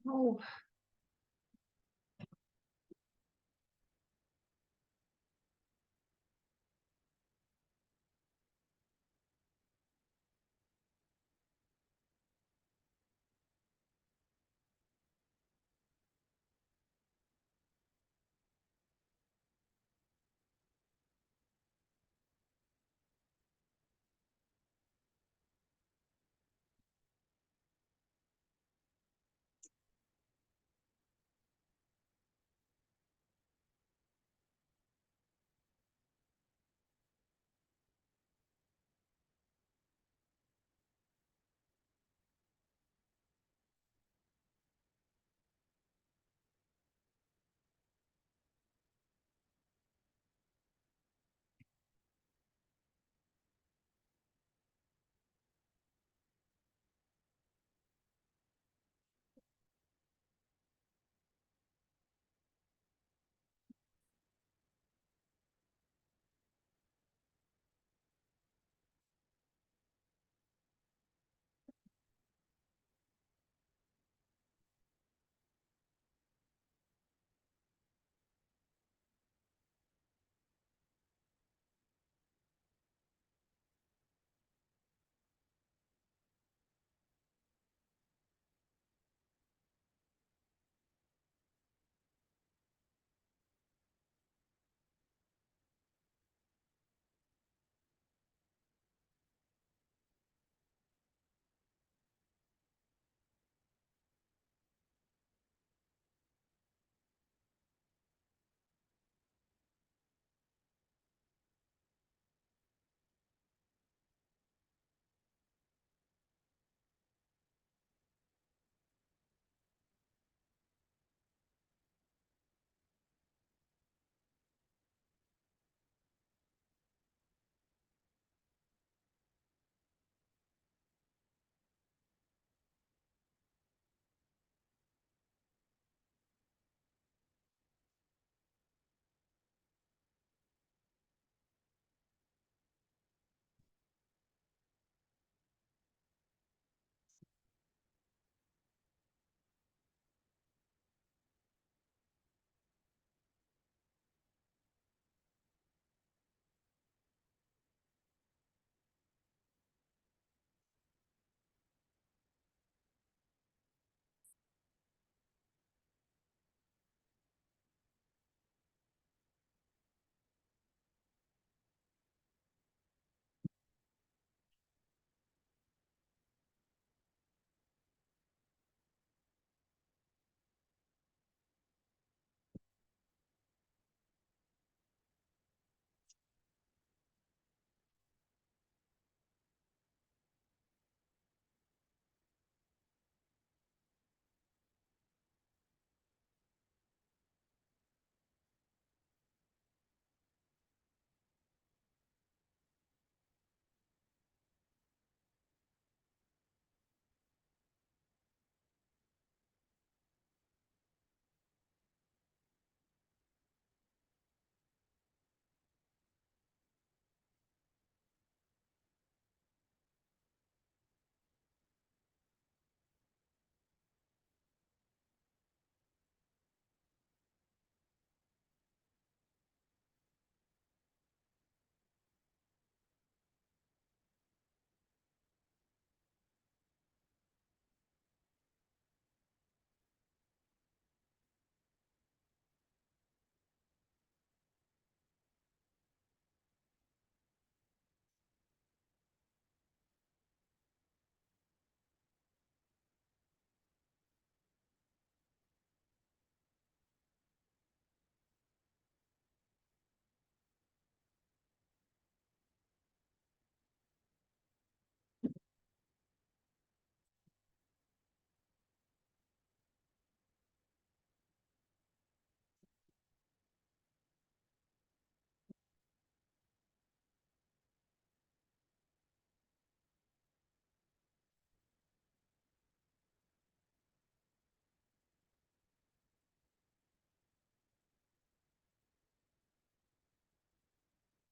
Oh,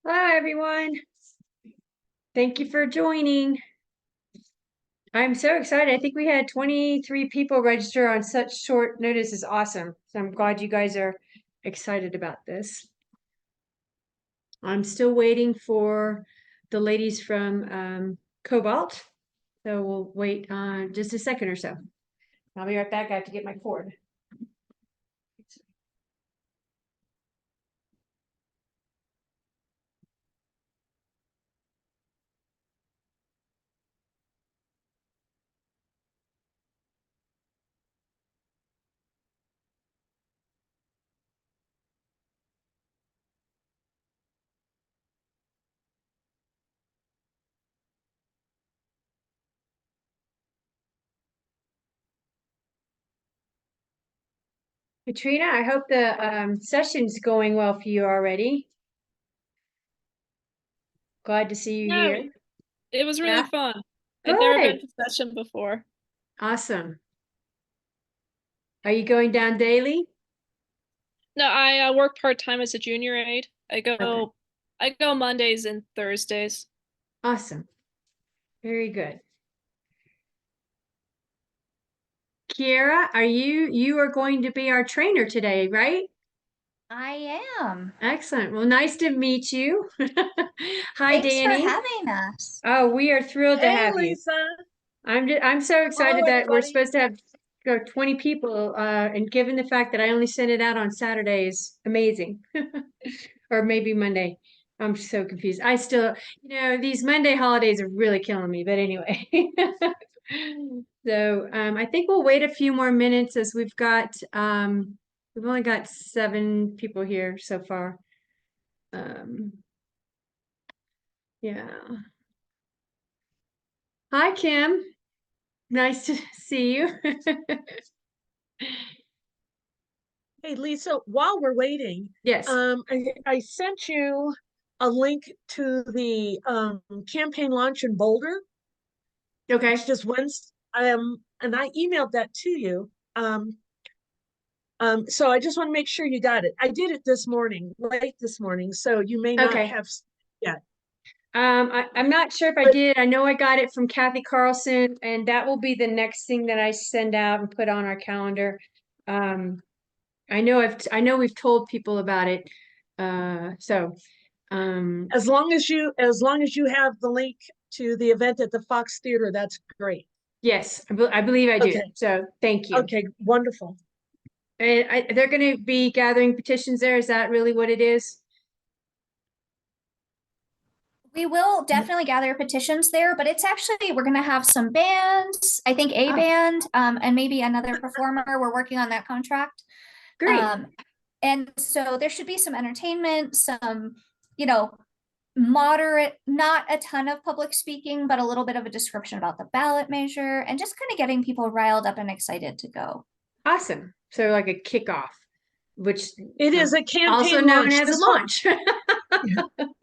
hi everyone. Thank you for joining. I'm so excited. I think we had 23 people register on such short notice is awesome. So I'm glad you guys are excited about this. I'm still waiting for the ladies from Cobalt. So we'll wait just a second or so. I'll be right back. I have to get my cord. Katrina, I hope the session's going well for you already. Glad to see you Yeah, here. it was really Yeah, fun. I'd never been good. to session before. Awesome. Are you going down daily? No, I work part-time as a junior aide. Okay. I go Mondays and Thursdays. Awesome. Very good. Kiera, you are going to be our trainer today, right? I am. Excellent. Well, nice to meet you. Hi, Thanks for Danny. having us. Oh, we are thrilled to Hey, have you. Lisa. I'm so Hello, excited that we're everybody. supposed to have 20 people, and given the fact that I only sent it out on Saturdays, amazing. Or maybe Monday. I'm so confused. I still, these Monday holidays are really killing me, but anyway. So, I think we'll wait a few more minutes as we've only got 7 people here so far. Yeah. Hi, Kim. Nice to see you. Hey, Lisa, while we're waiting, Yes. I sent you a link to the campaign launch in Boulder, Okay. which just Wednesday. And I emailed that to you. So I just want to make sure you got it. I did it this morning, late this morning, so you may not Okay. have yet. I'm not sure if I But did. I know I got it from Kathy Carlson, and that will be the next thing that I send out and put on our calendar. Um, I know we've told people about it. So as long as you have the link to the event at the Fox Theater, that's great. yes, I believe I do. Okay. So thank you. Okay, wonderful. And they're going to be gathering petitions there. Is that really what it is? We will definitely gather petitions there, but it's actually, we're going to have some bands, I think a Oh, band, and maybe another performer. We're working on that contract. great. And so there should be some entertainment, some, you know, moderate, not a ton of public speaking, but a little bit of a description about the ballot measure and just kind of getting people riled up and excited to go. Awesome. So like a kickoff, which It is a also campaign known launch. as a launch.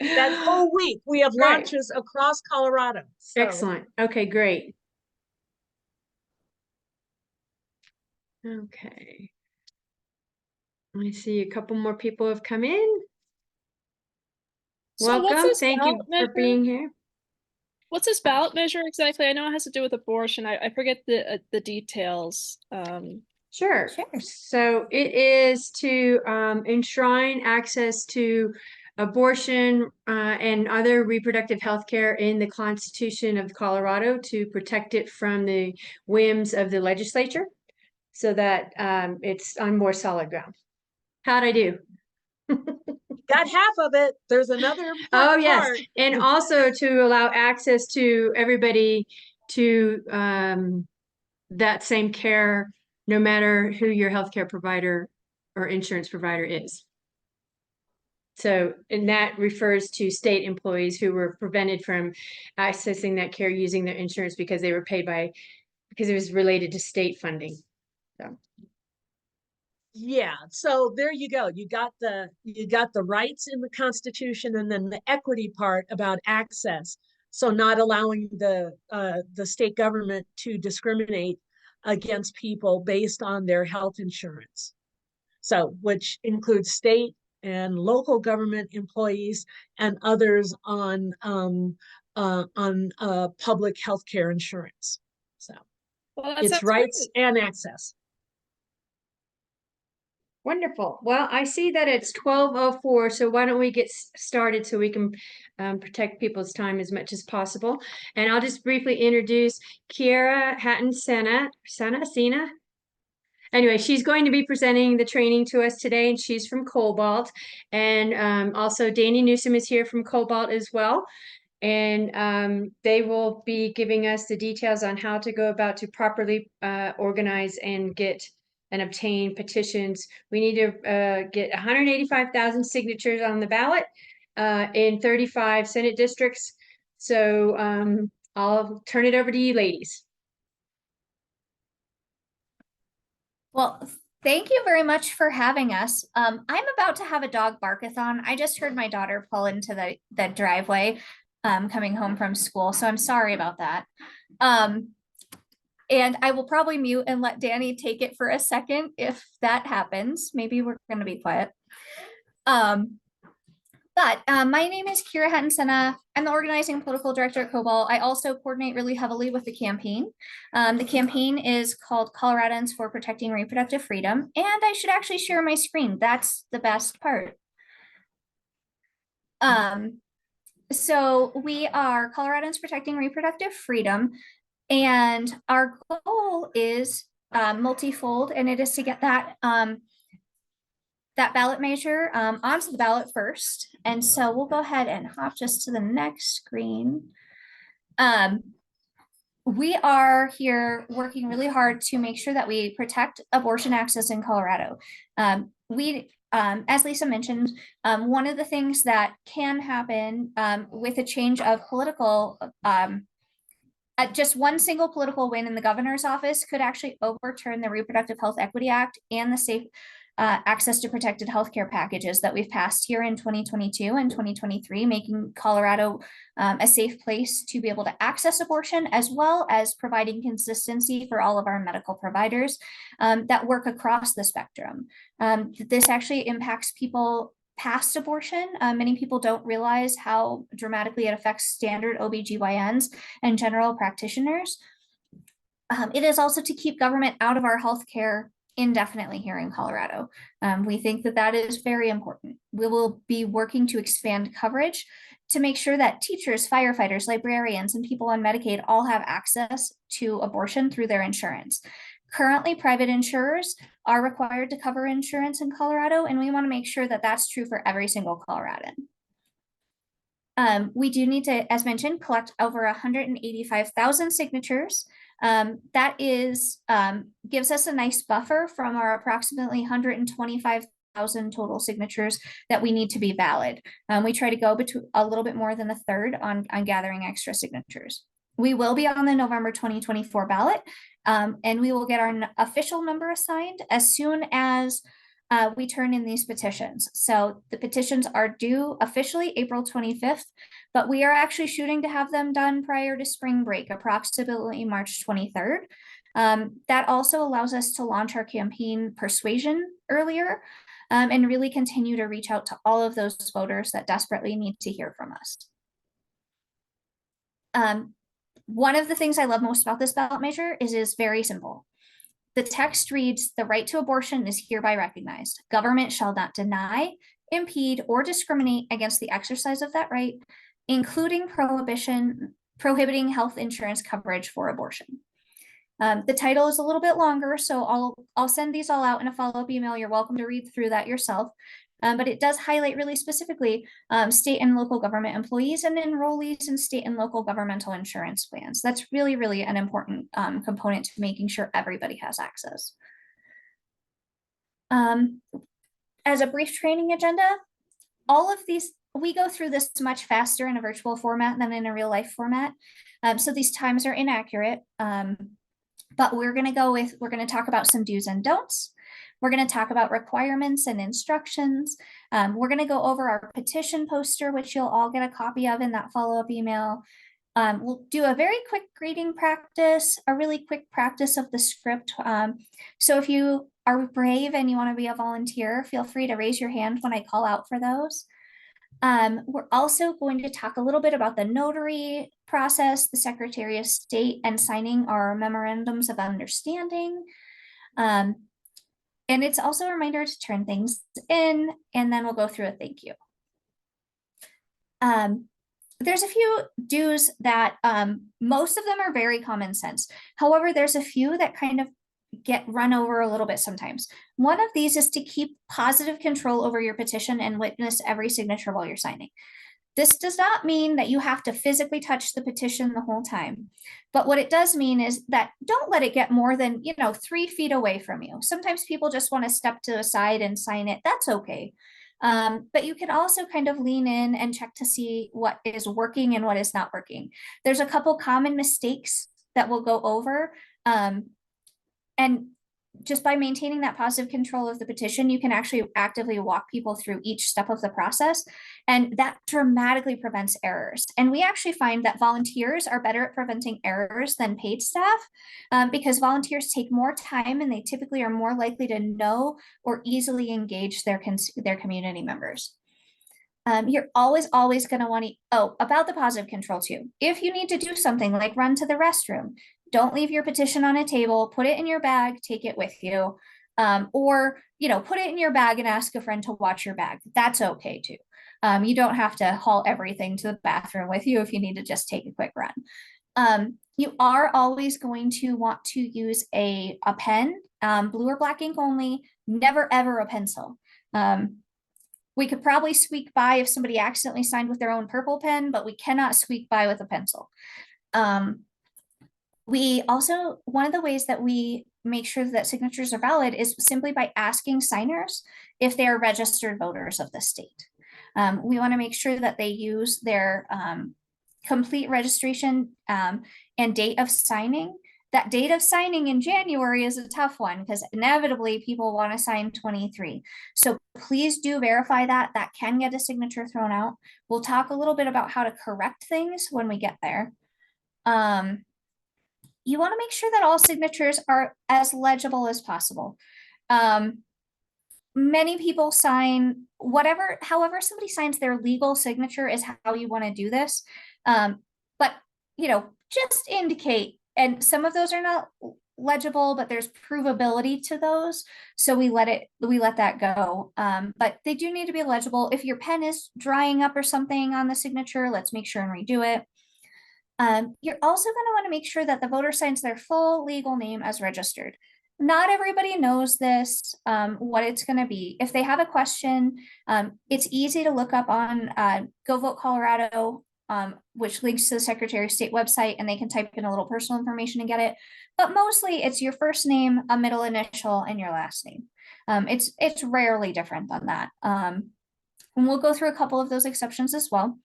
That whole week, we have Right. launches across Colorado. So. Excellent. Okay, great. Okay. I see a couple more people have come in. So what's Welcome. this Thank you ballot for measure? being here. What's this ballot measure exactly? I know it has to do with abortion. I forget the details. Sure. Sure. So it is to enshrine access to abortion and other reproductive health care in the Constitution of Colorado to protect it from the whims of the legislature so that it's on more solid ground. How'd I do? Got half of it. There's another Oh, important yes. part. And also to allow access to everybody to that same care, no matter who your healthcare provider or insurance provider is. So, and that refers to state employees who were prevented from accessing that care using their insurance because they were paid because it was related to state funding. So. Yeah, so there you go. You got the rights in the Constitution, and then the equity part about access. So not allowing the state government to discriminate against people based on their health insurance. So which includes state and local government employees and others on public health care insurance. Well, that It's sounds great. rights and access. Wonderful. Well, I see that it's 12:04, so why don't we get started so we can protect people's time as much as possible. And I'll just briefly introduce Kiera Sena. Anyway, she's going to be presenting the training to us today, and she's from Cobalt. And also Danny Newsom is here from Cobalt as well. And they will be giving us the details on how to go about to properly organize and get and obtain petitions. We need to get 185,000 signatures on the ballot in 35 Senate districts. So I'll turn it over to you ladies. Well, thank you very much for having us. I'm about to have a dog barkathon. I just heard my daughter pull into the driveway coming home from school, so I'm sorry about that. And I will probably mute and let Danny take it for a second if that happens. Maybe we're going to be quiet. But my name is Kiera Hatton-Senna. I'm the organizing and political director at Cobalt. I also coordinate really heavily with the campaign. The campaign is called Coloradans for Protecting Reproductive Freedom. And I should actually share my screen. That's the best part. So we are Coloradans Protecting Reproductive Freedom. And our goal is multifold, and it is to get that that ballot measure onto the ballot first. And so we'll go ahead and hop just to the next screen. We are here working really hard to make sure that we protect abortion access in Colorado. As Lisa mentioned, one of the things that can happen with a change of political just one single political win in the governor's office could actually overturn the Reproductive Health Equity Act and the safe access to protected healthcare packages that we've passed here in 2022 and 2023, making Colorado a safe place to be able to access abortion, as well as providing consistency for all of our medical providers that work across the spectrum. This actually impacts people past abortion. Many people don't realize how dramatically it affects standard OBGYNs and general practitioners. It is also to keep government out of our healthcare indefinitely here in Colorado. We think that that is very important. We will be working to expand coverage to make sure that teachers, firefighters, librarians, and people on Medicaid all have access to abortion through their insurance. Currently, private insurers are required to cover insurance in Colorado, and we want to make sure that that's true for every single Coloradan. We do need to, as mentioned, collect over 185,000 signatures. That is gives us a nice buffer from our approximately 125,000 total signatures that we need to be valid. We try to go between a little bit more than a third on gathering extra signatures. We will be on the November 2024 ballot, and we will get our official number assigned as soon as we turn in these petitions. So the petitions are due officially April 25th, but we are actually shooting to have them done prior to spring break, approximately March 23rd. That also allows us to launch our campaign persuasion earlier and really continue to reach out to all of those voters that desperately need to hear from us. One of the things I love most about this ballot measure is very simple. The text reads, "The right to abortion is hereby recognized. Government shall not deny, impede, or discriminate against the exercise of that right, including prohibiting health insurance coverage for abortion." The title is a little bit longer, so I'll send these all out in a follow-up email. You're welcome to read through that yourself. But it does highlight really specifically state and local government employees and enrollees in state and local governmental insurance plans. That's really, really an important component to making sure everybody has access. As a brief training agenda, all of these, we go through this much faster in a virtual format than in a real life format. So these times are inaccurate, but we're going to talk about some do's and don'ts. We're going to talk about requirements and instructions. We're going to go over our petition poster, which you'll all get a copy of in that follow-up email. We'll do a very quick reading practice, a really quick practice of the script. So if you are brave and you want to be a volunteer, feel free to raise your hand when I call out for those. We're also going to talk a little bit about the notary process, the Secretary of State, and signing our memorandums of understanding. And it's also a reminder to turn things in, and then we'll go through a thank you. There's a few do's that most of them are very common sense. However, there's a few that kind of get run over a little bit sometimes. One of these is to keep positive control over your petition and witness every signature while you're signing. This does not mean that you have to physically touch the petition the whole time. But what it does mean is that don't let it get more than, 3 feet away from you. Sometimes people just want to step to the side and sign it. That's okay. But you can also kind of lean in and check to see what is working and what is not working. There's a couple common mistakes that we'll go over. And just by maintaining that positive control of the petition, you can actually actively walk people through each step of the process. And that dramatically prevents errors. And we actually find that volunteers are better at preventing errors than paid staff because volunteers take more time and they typically are more likely to know or easily engage their community members. You're always going to want to, about the positive control too. If you need to do something like run to the restroom, don't leave your petition on a table, put it in your bag, take it with you, or, put it in your bag and ask a friend to watch your bag. That's okay too. You don't have to haul everything to the bathroom with you if you need to just take a quick run. You are always going to want to use a pen, blue or black ink only, never ever a pencil. We could probably squeak by if somebody accidentally signed with their own purple pen, but we cannot squeak by with a pencil. We also, one of the ways that we make sure that signatures are valid is simply by asking signers if they are registered voters of the state. We want to make sure that they use their complete registration and date of signing. That date of signing in January is a tough one because inevitably people want to sign 23. So please do verify that. That can get a signature thrown out. We'll talk a little bit about how to correct things when we get there. You want to make sure that all signatures are as legible as possible. Many people sign however somebody signs their legal signature is how you want to do this. But, just indicate, and some of those are not legible, but there's provability to those. So we let that go. But they do need to be legible. If your pen is drying up or something on the signature, let's make sure and redo it. You're also going to want to make sure that the voter signs their full legal name as registered. Not everybody knows this, what it's going to be. If they have a question, it's easy to look up on Go Vote Colorado, which links to the Secretary of State website, and they can type in a little personal information and get it. But mostly it's your first name, a middle initial, and your last name. It's rarely different than that. And we'll go through a couple of those exceptions as well.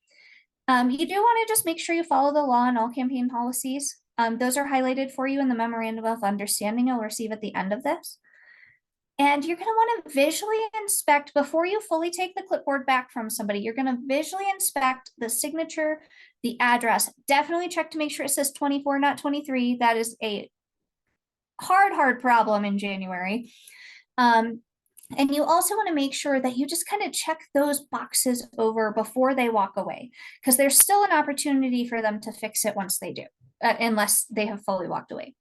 You do want to just make sure you follow the law and all campaign policies. Those are highlighted for you in the memorandum of understanding you'll receive at the end of this. And you're going to want to visually inspect before you fully take the clipboard back from somebody. You're going to visually inspect the signature, the address. Definitely check to make sure it says 24, not 23. That is a hard problem in January. And you also want to make sure that you just kind of check those boxes over before they walk away, because there's still an opportunity for them to fix it once they do, unless they have fully walked away.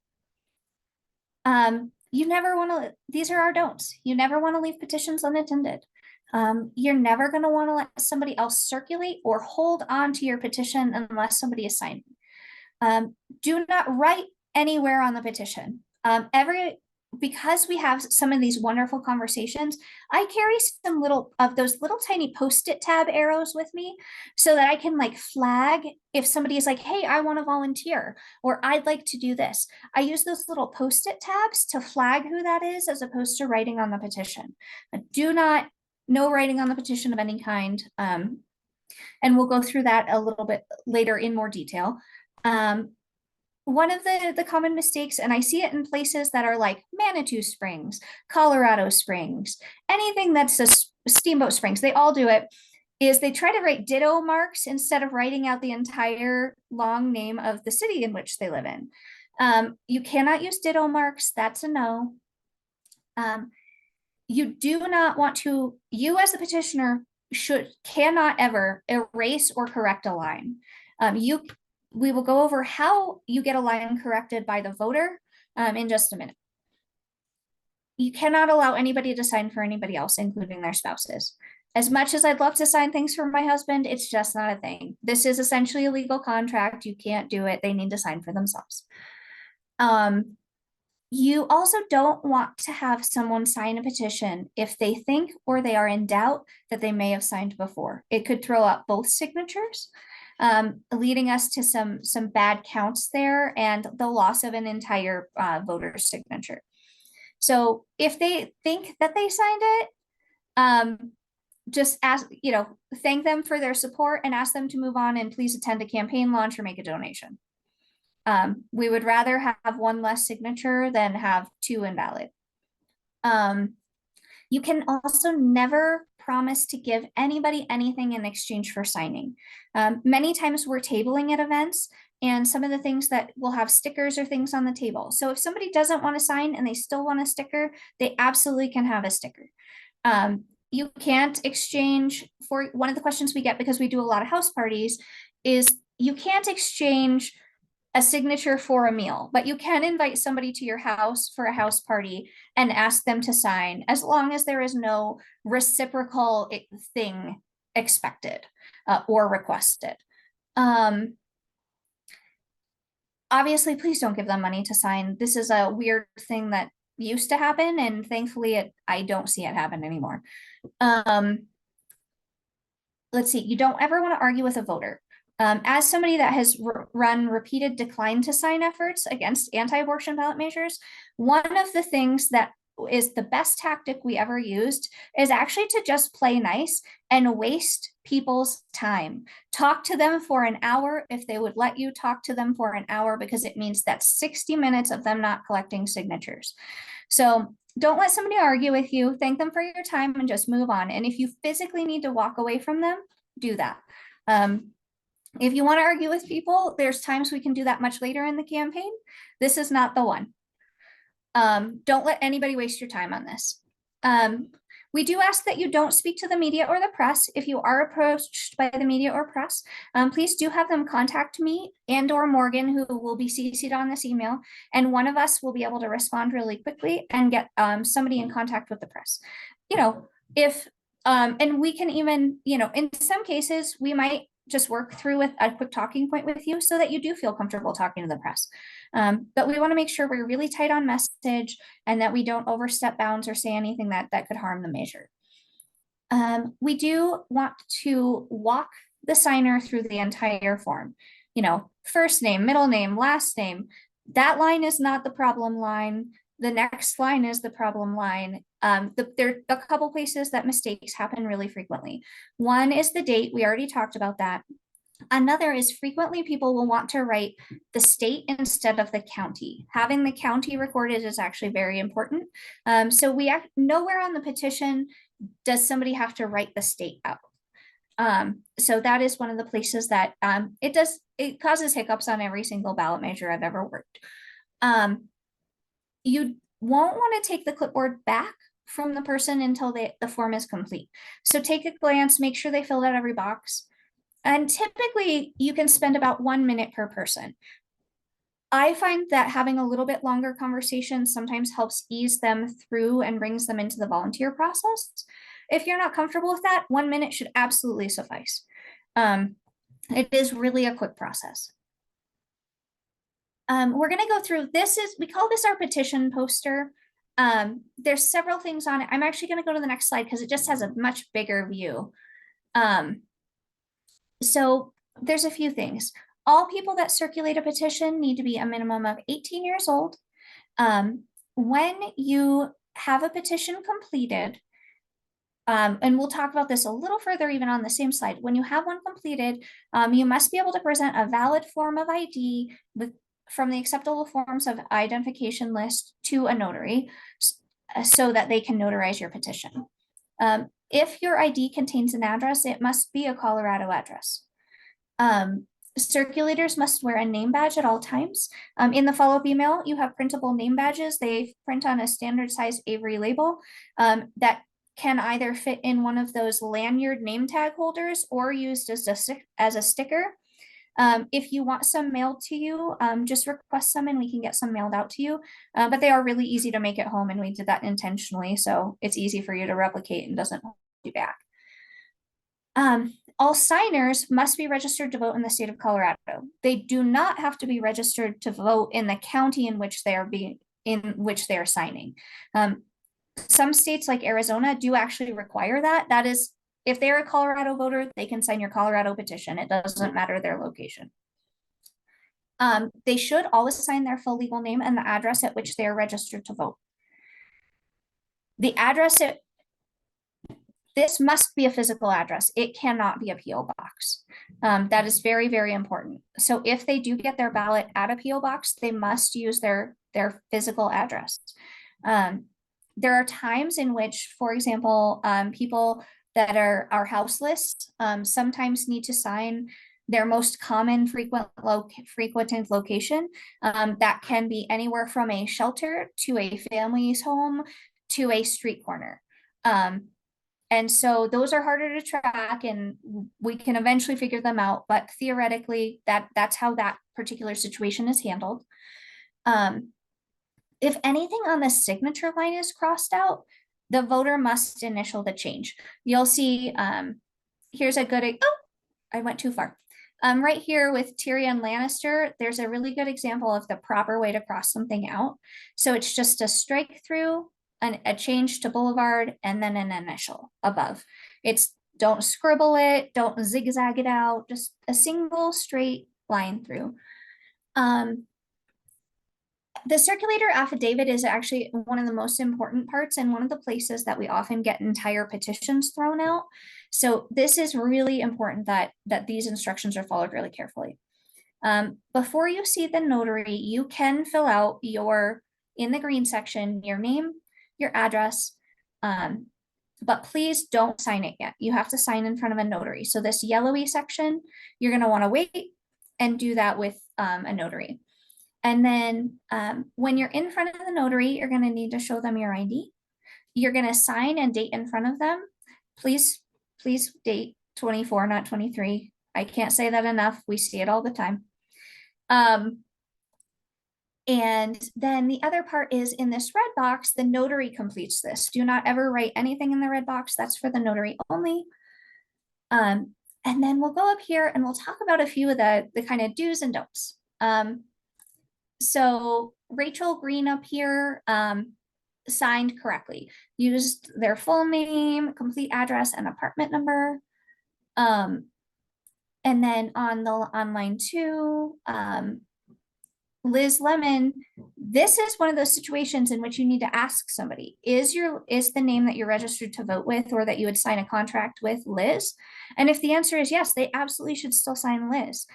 You never want to, these are our don'ts. You never want to leave petitions unattended. You're never going to want to let somebody else circulate or hold on to your petition unless somebody is signing. Do not write anywhere on the petition. Because we have some of these wonderful conversations, I carry some those little tiny Post-it tab arrows with me so that I can flag if somebody is like, hey, I want to volunteer, or I'd like to do this. I use those little Post-it tabs to flag who that is as opposed to writing on the petition. No writing on the petition of any kind. And we'll go through that a little bit later in more detail. One of the common mistakes, and I see it in places that are like Manitou Springs, Colorado Springs, anything that's a Steamboat Springs, they all do it, is they try to write ditto marks instead of writing out the entire long name of the city in which they live in. You cannot use ditto marks. That's a no. You do not want to, you as the petitioner cannot ever erase or correct a line. We will go over how you get a line corrected by the voter in just a minute. You cannot allow anybody to sign for anybody else, including their spouses. As much as I'd love to sign things for my husband, it's just not a thing. This is essentially a legal contract. You can't do it. They need to sign for themselves. You also don't want to have someone sign a petition if they think or they are in doubt that they may have signed before. It could throw up both signatures, leading us to some bad counts there and the loss of an entire voter's signature. So if they think that they signed it, just ask, thank them for their support and ask them to move on and please attend a campaign launch or make a donation. We would rather have one less signature than have two invalid. You can also never promise to give anybody anything in exchange for signing. Many times we're tabling at events, and some of the things that will have stickers or things on the table. So if somebody doesn't want to sign and they still want a sticker, they absolutely can have a sticker. You can't exchange, for one of the questions we get because we do a lot of house parties is you can't exchange a signature for a meal, but you can invite somebody to your house for a house party and ask them to sign as long as there is no reciprocal thing expected or requested. Obviously, please don't give them money to sign. This is a weird thing that used to happen, and thankfully I don't see it happen anymore. Let's see, you don't ever want to argue with a voter. As somebody that has run repeated decline to sign efforts against anti-abortion ballot measures, one of the things that is the best tactic we ever used is actually to just play nice and waste people's time. Talk to them for an hour if they would let you talk to them for an hour, because it means that's 60 minutes of them not collecting signatures. So don't let somebody argue with you, thank them for your time and just move on. And if you physically need to walk away from them, do that. If you want to argue with people, there's times we can do that much later in the campaign. This is not the one. Don't let anybody waste your time on this. We do ask that you don't speak to the media or the press. If you are approached by the media or press, please do have them contact me and or Morgan, who will be CC'd on this email, and one of us will be able to respond really quickly and get somebody in contact with the press. And we can even, in some cases, we might just work through with a quick talking point with you so that you do feel comfortable talking to the press. But we want to make sure we're really tight on message and that we don't overstep bounds or say anything that could harm the measure. We do want to walk the signer through the entire form. First name, middle name, last name. That line is not the problem line. The next line is the problem line. There are a couple places that mistakes happen really frequently. One is the date. We already talked about that. Another is frequently people will want to write the state instead of the county. Having the county recorded is actually very important. So nowhere on the petition does somebody have to write the state out. So that is one of the places that it causes hiccups on every single ballot measure I've ever worked. You won't want to take the clipboard back from the person until the form is complete. So take a glance, make sure they filled out every box. And typically you can spend about 1 minute per person. I find that having a little bit longer conversation sometimes helps ease them through and brings them into the volunteer process. If you're not comfortable with that, 1 minute should absolutely suffice. It is really a quick process. We're going to go through, we call this our petition poster. There's several things on it. I'm actually going to go to the next slide because it just has a much bigger view. So there's a few things. All people that circulate a petition need to be a minimum of 18 years old. When you have a petition completed, and we'll talk about this a little further even on the same slide. When you have one completed, you must be able to present a valid form of ID from the acceptable forms of identification list to a notary so that they can notarize your petition. If your ID contains an address, it must be a Colorado address. Circulators must wear a name badge at all times. In the follow-up email, you have printable name badges. They print on a standard size Avery label that can either fit in one of those lanyard name tag holders or used as a sticker. If you want some mailed to you, just request some and we can get some mailed out to you. But they are really easy to make at home, and we did that intentionally, so it's easy for you to replicate and doesn't hold you back. All signers must be registered to vote in the state of Colorado. They do not have to be registered to vote in the county in which they are signing. Some states like Arizona do actually require that. That is, if they're a Colorado voter, they can sign your Colorado petition. It doesn't matter their location. They should always sign their full legal name and the address at which they are registered to vote. The address this must be a physical address. It cannot be a PO box. That is very, very important. So if they do get their ballot at a PO box, they must use their physical address. There are times in which, for example, people that are houseless sometimes need to sign their most common frequented location. That can be anywhere from a shelter to a family's home to a street corner. And so those are harder to track, and we can eventually figure them out, but theoretically that's how that particular situation is handled. If anything on the signature line is crossed out, the voter must initial the change. You'll see, here's a good, oh, I went too far. Right here with Tyrion Lannister, there's a really good example of the proper way to cross something out. So it's just a strike through, a change to boulevard, and then an initial above. It's don't scribble it, don't zigzag it out, just a single straight line through. The circulator affidavit is actually one of the most important parts and one of the places that we often get entire petitions thrown out. So this is really important that these instructions are followed really carefully. Before you see the notary, you can fill out in the green section, your name, your address, but please don't sign it yet. You have to sign in front of a notary. So this yellowy section, you're going to want to wait and do that with a notary. And then when you're in front of the notary, you're going to need to show them your ID. You're going to sign and date in front of them. Please date 24, not 23. I can't say that enough. We see it all the time. And then the other part is in this red box, the notary completes this. Do not ever write anything in the red box. That's for the notary only. And then we'll go up here and we'll talk about a few of the kind of do's and don'ts. So Rachel Green up here signed correctly, used their full name, complete address, and apartment number. And then on line 2, Liz Lemon, this is one of those situations in which you need to ask somebody, is the name that you're registered to vote with or that you would sign a contract with Liz? And if the answer is yes, they absolutely should still sign Liz.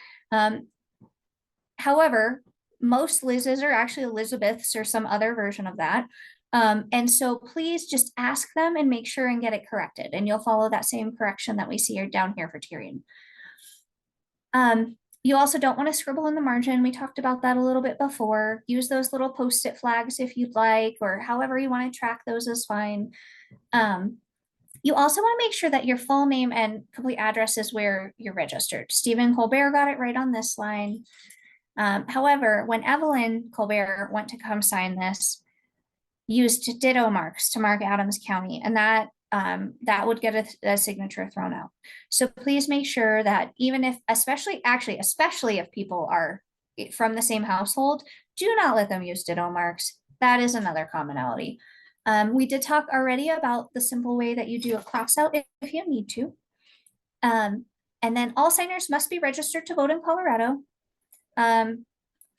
However, most Liz's are actually Elizabeth's or some other version of that. And so please just ask them and make sure and get it corrected. And you'll follow that same correction that we see down here for Tyrion. You also don't want to scribble in the margin. We talked about that a little bit before. Use those little post-it flags if you'd like, or however you want to track those is fine. You also want to make sure that your full name and complete address is where you're registered. Stephen Colbert got it right on this line. However, when Evelyn Colbert went to come sign this, used ditto marks to mark Adams County, and that would get a signature thrown out. So please make sure that even if, especially if people are from the same household, do not let them use ditto marks. That is another commonality. We did talk already about the simple way that you do a cross out if you need to. And then all signers must be registered to vote in Colorado.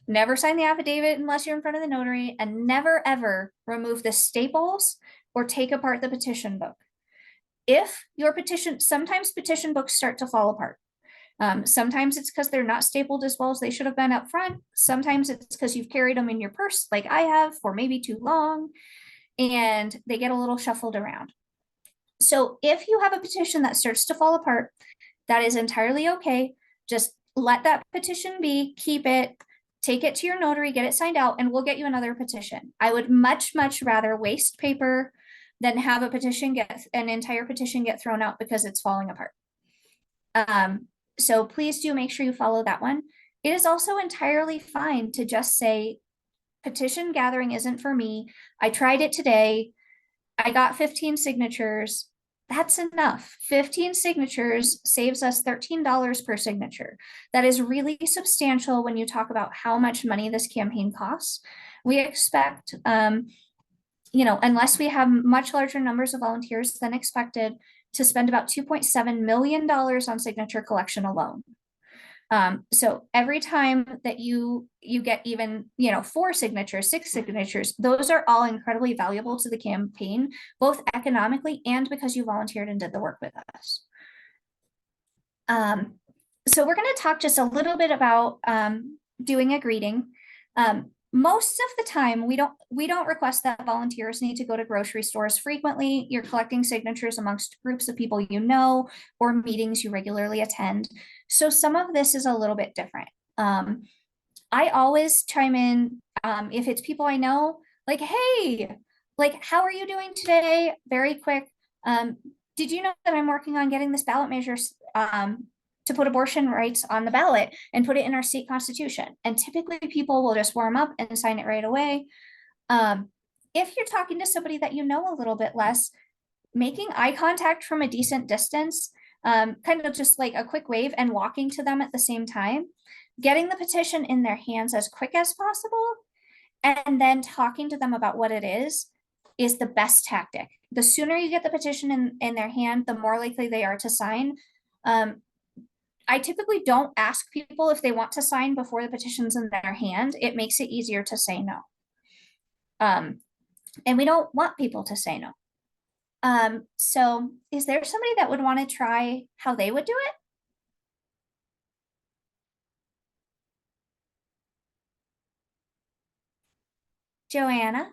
Never sign the affidavit unless you're in front of the notary, and never ever remove the staples or take apart the petition book. If your sometimes petition books start to fall apart. Sometimes it's because they're not stapled as well as they should have been up front. Sometimes it's because you've carried them in your purse like I have for maybe too long, and they get a little shuffled around. So if you have a petition that starts to fall apart, that is entirely okay. Just let that petition be, keep it, take it to your notary, get it signed out, and we'll get you another petition. I would much, much rather waste paper, than have an entire petition get thrown out because it's falling apart. So please do make sure you follow that one. It is also entirely fine to just say, petition gathering isn't for me. I tried it today. I got 15 signatures. That's enough. 15 signatures saves us $13 per signature. That is really substantial when you talk about how much money this campaign costs. We expect, unless we have much larger numbers of volunteers than expected, to spend about $2.7 million on signature collection alone. So every time that you get even, 4 signatures, 6 signatures, those are all incredibly valuable to the campaign, both economically and because you volunteered and did the work with us. So we're going to talk just a little bit about doing a greeting. Most of the time, we don't request that volunteers need to go to grocery stores frequently. You're collecting signatures amongst groups of people you know or meetings you regularly attend. So some of this is a little bit different. I always chime in if it's people I know, like, hey, like, how are you doing today? Very quick. Did you know that I'm working on getting this ballot measure to put abortion rights on the ballot and put it in our state constitution? And typically people will just warm up and sign it right away. If you're talking to somebody that you know a little bit less, making eye contact from a decent distance, kind of just like a quick wave and walking to them at the same time, getting the petition in their hands as quick as possible, and then talking to them about what it is the best tactic. The sooner you get the petition in their hand, the more likely they are to sign. I typically don't ask people if they want to sign before the petition's in their hand. It makes it easier to say no. And we don't want people to say no. So is there somebody that would want to try how they would do it? Joanna?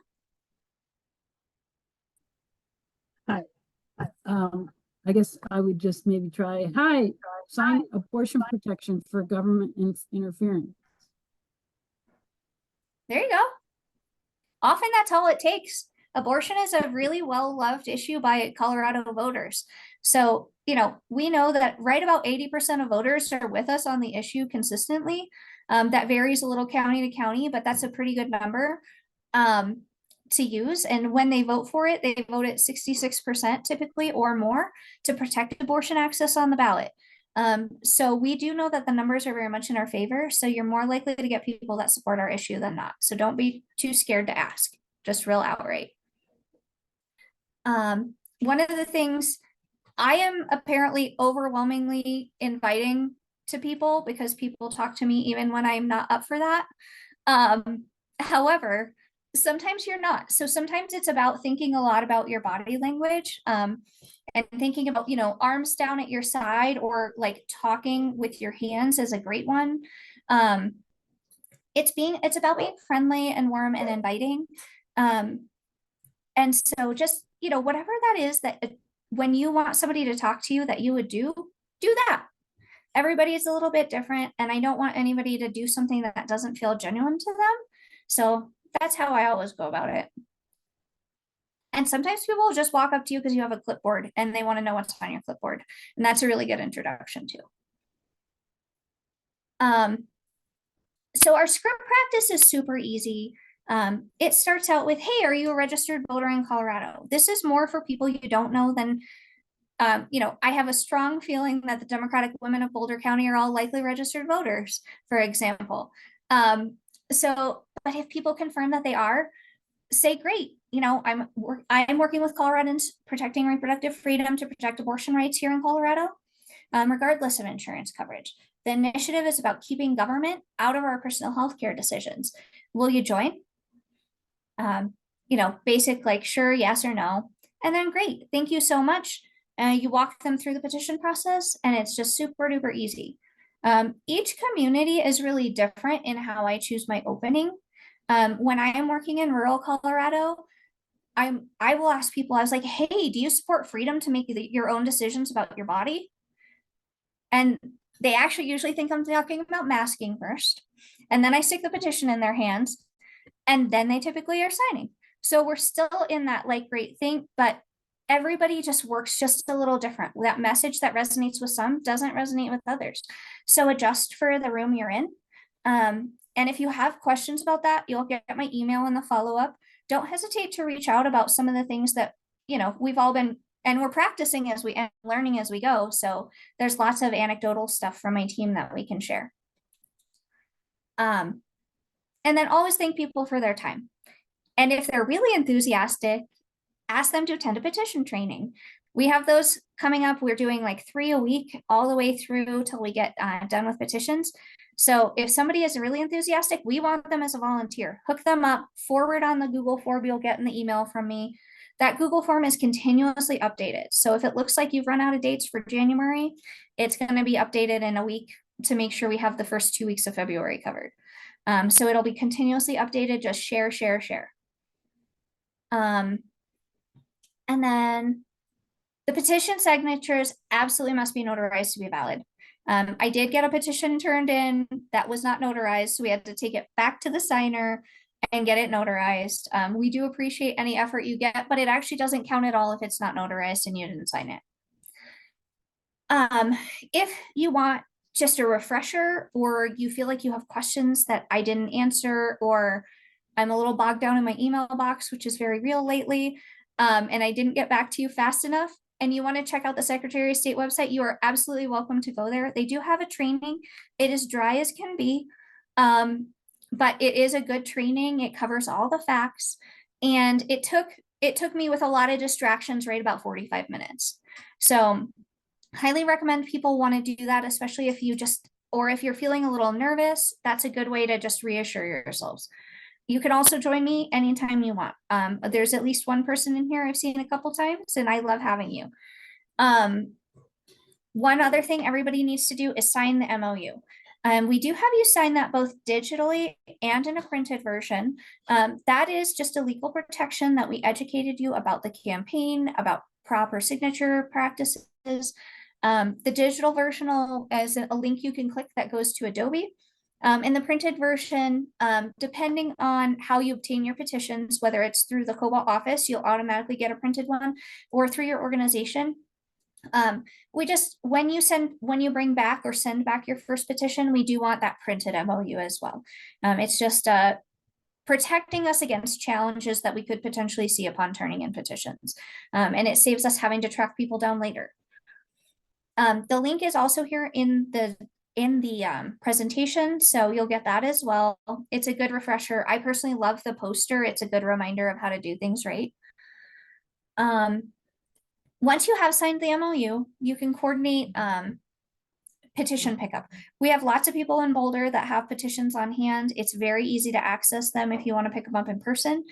I guess I would just maybe try, hi, sign abortion protection for government interference. There you go. Often that's all it takes. Abortion is a really well-loved issue by Colorado voters. So, we know that right about 80% of voters are with us on the issue consistently. That varies a little county to county, but that's a pretty good number to use. And when they vote for it, they vote at 66% typically or more to protect abortion access on the ballot. So we do know that the numbers are very much in our favor. So you're more likely to get people that support our issue than not. So don't be too scared to ask, just real outright. One of the things I am apparently overwhelmingly inviting to people because people talk to me even when I'm not up for that. However, sometimes you're not. So sometimes it's about thinking a lot about your body language and thinking about, arms down at your side or like talking with your hands is a great one. It's about being friendly and warm and inviting. And so just, whatever that is that when you want somebody to talk to you that you would do that. Everybody is a little bit different and I don't want anybody to do something that doesn't feel genuine to them. So that's how I always go about it. And sometimes people will just walk up to you because you have a clipboard and they want to know what's on your clipboard. And that's a really good introduction too. So our script practice is super easy. It starts out with, hey, are you a registered voter in Colorado? This is more for people you don't know than, I have a strong feeling that the Democratic women of Boulder County are all likely registered voters, for example. But if people confirm that they are, say, great, I'm working with Coloradans protecting reproductive freedom to protect abortion rights here in Colorado, regardless of insurance coverage. The initiative is about keeping government out of our personal health care decisions. Will you join? Basic like sure, yes or no. And then great, thank you so much. You walk them through the petition process and it's just super duper easy. Each community is really different in how I choose my opening. When I am working in rural Colorado, I will ask people, I was like, hey, do you support freedom to make your own decisions about your body? And they actually usually think I'm talking about masking first. And then I stick the petition in their hands and then they typically are signing. So we're still in that like great thing, but everybody just works just a little different. That message that resonates with some doesn't resonate with others. So adjust for the room you're in. And if you have questions about that, you'll get my email in the follow-up. Don't hesitate to reach out about some of the things that, we've all been, and we're practicing as we and learning as we go. So there's lots of anecdotal stuff from my team that we can share. And then always thank people for their time. And if they're really enthusiastic, ask them to attend a petition training. We have those coming up. We're doing like 3 a week all the way through till we get done with petitions. So if somebody is really enthusiastic, we want them as a volunteer. Hook them up, forward on the Google form you'll get in the email from me. That Google form is continuously updated. So if it looks like you've run out of dates for January, it's going to be updated in a week to make sure we have the first 2 weeks of February covered. So it'll be continuously updated. Just share, share, share. And then the petition signatures absolutely must be notarized to be valid. I did get a petition turned in that was not notarized, so we had to take it back to the signer and get it notarized. We do appreciate any effort you get, but it actually doesn't count at all if it's not notarized and you didn't sign it. If you want just a refresher, or you feel like you have questions that I didn't answer, or I'm a little bogged down in my email box, which is very real lately, and I didn't get back to you fast enough, and you want to check out the Secretary of State website, you are absolutely welcome to go there. They do have a training. It is dry as can be, but it is a good training. It covers all the facts, and it took me, with a lot of distractions, right about 45 minutes. So highly recommend people want to do that, especially if if you're feeling a little nervous. That's a good way to just reassure yourselves. You can also join me anytime you want. There's at least one person in here I've seen a couple times, and I love having you. One other thing everybody needs to do is sign the MOU. We do have you sign that both digitally and in a printed version. That is just a legal protection that we educated you about the campaign, about proper signature practices. The digital version is a link you can click that goes to Adobe. In the printed version, depending on how you obtain your petitions, whether it's through the Cobalt office, you'll automatically get a printed one, or through your organization. When you bring back or send back your first petition, we do want that printed MOU as well. It's just protecting us against challenges that we could potentially see upon turning in petitions. And it saves us having to track people down later. The link is also here in the presentation, so you'll get that as well. It's a good refresher. I personally love the poster. It's a good reminder of how to do things right. Once you have signed the MOU, you can coordinate petition pickup. We have lots of people in Boulder that have petitions on hand. It's very easy to access them if you want to pick them up in person.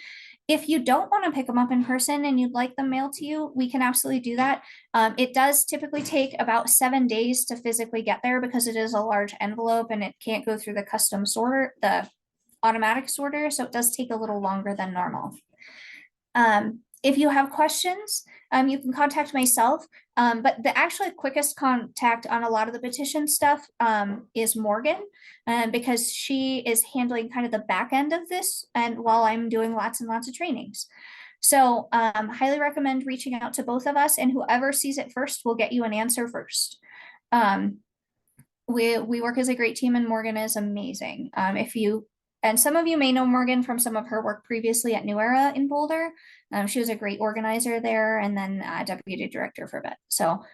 If you don't want to pick them up in person and you'd like them mailed to you, we can absolutely do that. It does typically take about 7 days to physically get there, because it is a large envelope and it can't go through the custom sorter, the automatic sorter. So it does take a little longer than normal. If you have questions, you can contact myself, but the actually quickest contact on a lot of the petition stuff is Morgan, because she is handling kind of the back end of this, and while I'm doing lots and lots of trainings. So highly recommend reaching out to both of us, and whoever sees it first will get you an answer first. We work as a great team, and Morgan is amazing. And some of you may know Morgan from some of her work previously at New Era in Boulder. She was a great organizer there, and then deputy director for a bit. So,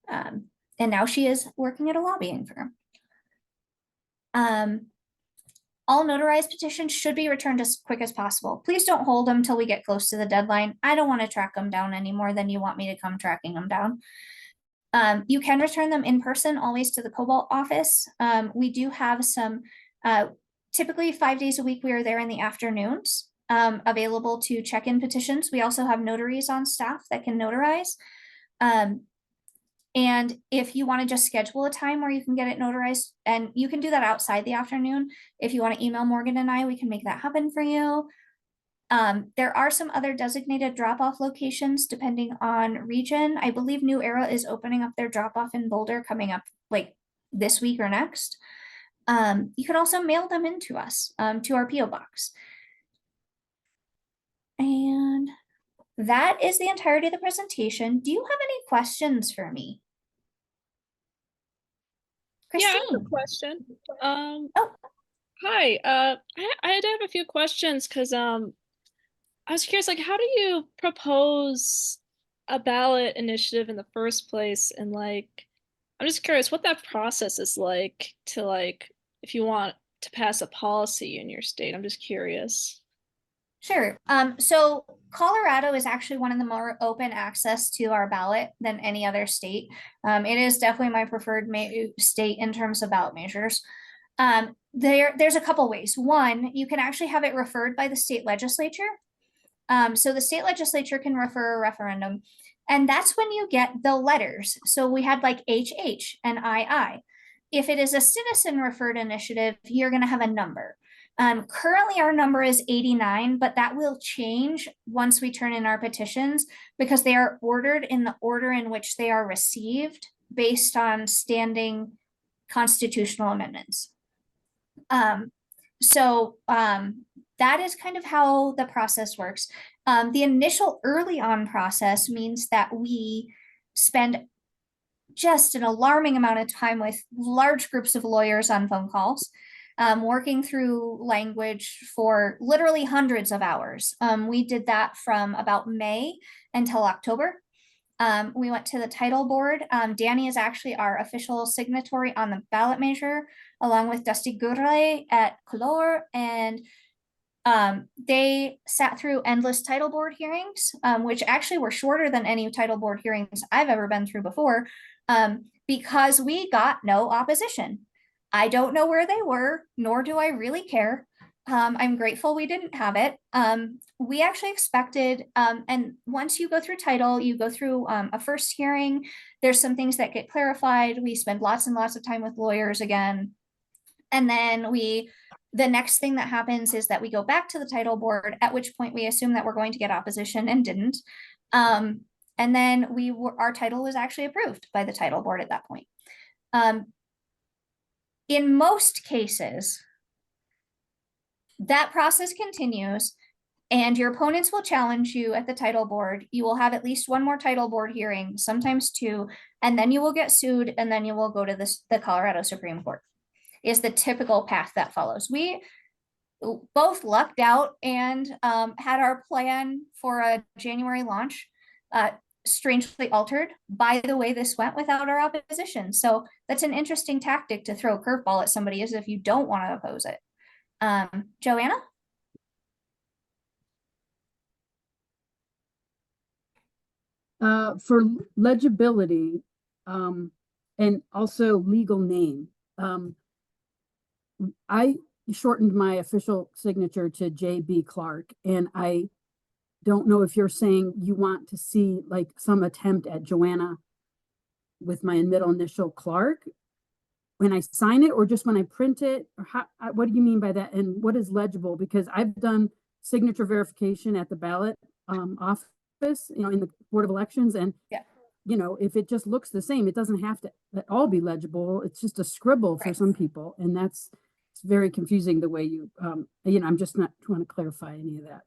and now she is working at a lobbying firm. All notarized petitions should be returned as quick as possible. Please don't hold them till we get close to the deadline. I don't want to track them down any more than you want me to come tracking them down. You can return them in person, always to the Cobalt office. We do have some, typically 5 days a week, we are there in the afternoons, available to check in petitions. We also have notaries on staff that can notarize. And if you want to just schedule a time where you can get it notarized, and you can do that outside the afternoon, if you want to email Morgan and I, we can make that happen for you. There are some other designated drop-off locations depending on region. I believe New Era is opening up their drop-off in Boulder coming up like this week or next. You can also mail them in to us, to our PO box. And That is the entirety of the presentation. Do you have any questions for me? Yeah, I have Christine? a question. Oh. Hi, I did have a few questions because I was curious, like, how do you propose a ballot initiative in the first place? And like, I'm just curious what that process is like to like, if you want to pass a policy in your state. I'm just curious. Sure. So Colorado is actually one of the more open access to our ballot than any other state. It is definitely my preferred state in terms of ballot measures. There's a couple ways. One, you can actually have it referred by the state legislature. So the state legislature can refer a referendum, and that's when you get the letters. So we had like HH and II. If it is a citizen referred initiative, you're going to have a number. Currently, our number is 89, but that will change once we turn in our petitions because they are ordered in the order in which they are received based on standing constitutional amendments. That is kind of how the process works. The initial early on process means that we spend just an alarming amount of time with large groups of lawyers on phone calls, working through language for literally hundreds of hours. We did that from about May until October. We went to the title board. Danny is actually our official signatory on the ballot measure, along with Dusty Gurley at Color, and they sat through endless title board hearings, which actually were shorter than any title board hearings I've ever been through before, because we got no opposition. I don't know where they were, nor do I really care. I'm grateful we didn't have it. We actually expected, and once you go through title, you go through a first hearing. There's some things that get clarified. We spend lots and lots of time with lawyers again. And then the next thing that happens is that we go back to the title board, at which point we assume that we're going to get opposition and didn't. And then our title was actually approved by the title board at that point. In most cases, that process continues and your opponents will challenge you at the title board. You will have at least one more title board hearing, sometimes two, and then you will get sued, and then you will go to the Colorado Supreme Court. Is the typical path that follows. We both lucked out and had our plan for a January launch strangely altered by the way this went without our opposition. So that's an interesting tactic to throw a curveball at somebody, is if you don't want to oppose it. Joanna? For legibility, and also legal name, I shortened my official signature to J.B. Clark, and I don't know if you're saying you want to see like some attempt at Joanna with my middle initial Clark when I sign it, or just when I print it, or what do you mean by that? And what is legible? Because I've done signature verification at the ballot office, in the Board of Elections, and yeah, if it just looks the same, it doesn't have to at all be legible. It's just a scribble for some people, and it's very confusing the way you, I'm just not trying to clarify any of that.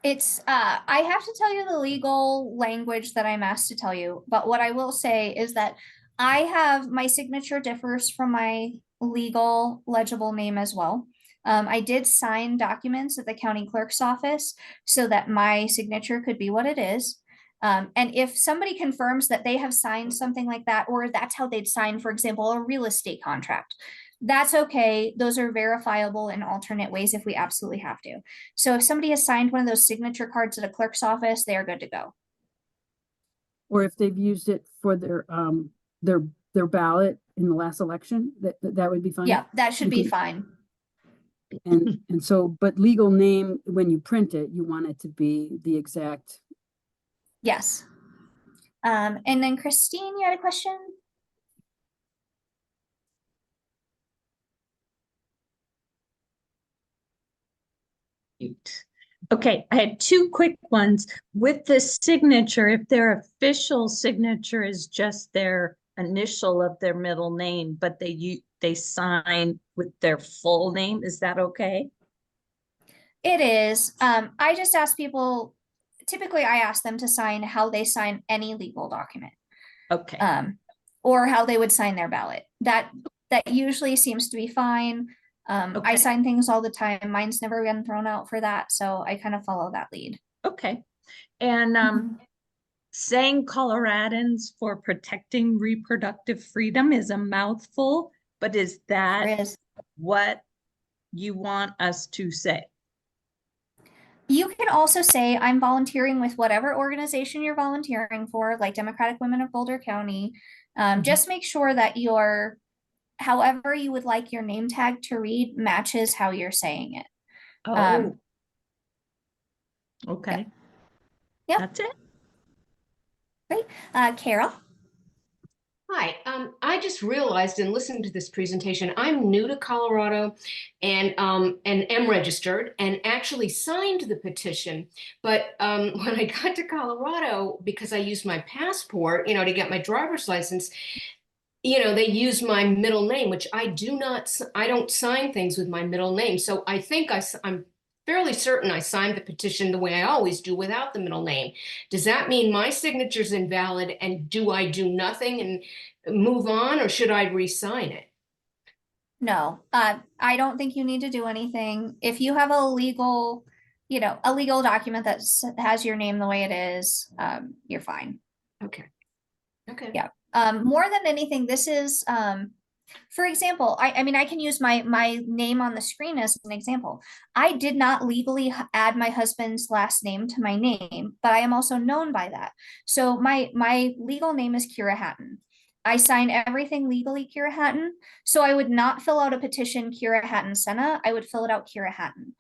It's, I have to tell you the legal language that I'm asked to tell you, but what I will say is that my signature differs from my legal legible name as well. I did sign documents at the county clerk's office so that my signature could be what it is. And if somebody confirms that they have signed something like that, or that's how they'd sign, for example, a real estate contract, that's okay. Those are verifiable in alternate ways if we absolutely have to. So if somebody has signed one of those signature cards at a clerk's office, they are good to go. Or if they've used it for their ballot in the last election, that would be fine. Yeah, that should be fine. And so, but legal name, when you print it, you want it to be the exact. Yes. And then Christine, you had a question? Okay, I had two quick ones. With the signature, if their official signature is just their initial of their middle name, but they sign with their full name, is that okay? It is. I just ask people typically I ask them to sign how they sign any legal document, Okay, or how they would sign their ballot. That usually seems to be fine. I Okay. sign things all the time. Mine's never been thrown out for that, so I kind of follow that lead. okay. And Mhm. saying Coloradans for protecting reproductive freedom is a mouthful, but is that There is. what you want us to say? You can also say, I'm volunteering with whatever organization you're volunteering for, like Democratic Women of Boulder County. Mhm. Just make sure that your, however you would like your name tag to read, matches how you're saying it. Oh, okay. Yep. That's it. Carol? Hi, I just realized in listening to this presentation, I'm new to Colorado and am registered and actually signed the petition. But when I got to Colorado, because I used my passport, to get my driver's license, they use my middle name, which I don't sign things with my middle name. So I think I'm fairly certain I signed the petition the way I always do without the middle name. Does that mean my signature's invalid and do I do nothing and move on, or should I re-sign it? No, I don't think you need to do anything. If you have a legal document that has your name the way it is, you're fine. Okay. Okay. Yeah. More than anything, this is, for example, I mean, I can use my name on the screen as an example. I did not legally add my husband's last name to my name, but I am also known by that. So my legal name is Kira Hatton. I sign everything legally Kira Hatton. So I would not fill out a petition Kira Hatton Senna. I would fill it out Kira Hatton.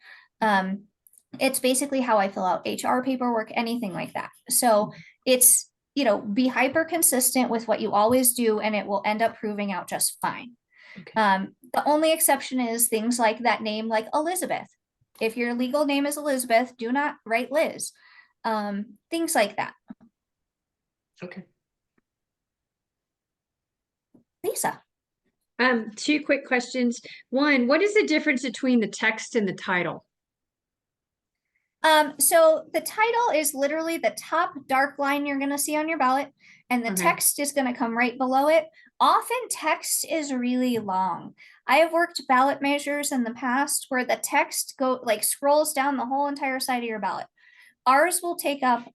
It's basically how I fill out HR paperwork, anything like that. So it's, be hyper consistent with what you always do, and it will end up proving out just fine. Okay. The only exception is things like that name, like Elizabeth. If your legal name is Elizabeth, do not write Liz. Things like that. Okay. Lisa. 2 quick questions. One, what is the difference between the text and the title? So the title is literally the top dark line you're going to see on your ballot, and the Okay. text is going to come right below it. Often text is really long. I have worked ballot measures in the past where the text scrolls down the whole entire side of your ballot. Ours will take up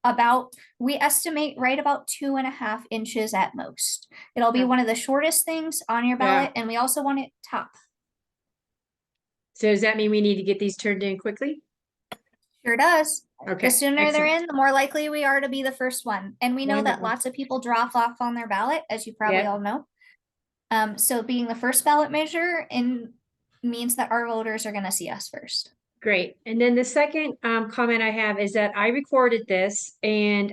we estimate right about 2.5 inches at most. It'll be Okay. one of the shortest things on your ballot, and we also want it top. So does that mean we need to get these turned in quickly? Sure does. Okay. The sooner they're excellent. in, the more likely we are to be the first one. And we know that Wonderful. lots of people drop off on their ballot, as you probably Yep. all know. So being the first ballot measure means that our voters are going to see us first. Great. And then the second comment I have is that I recorded this, and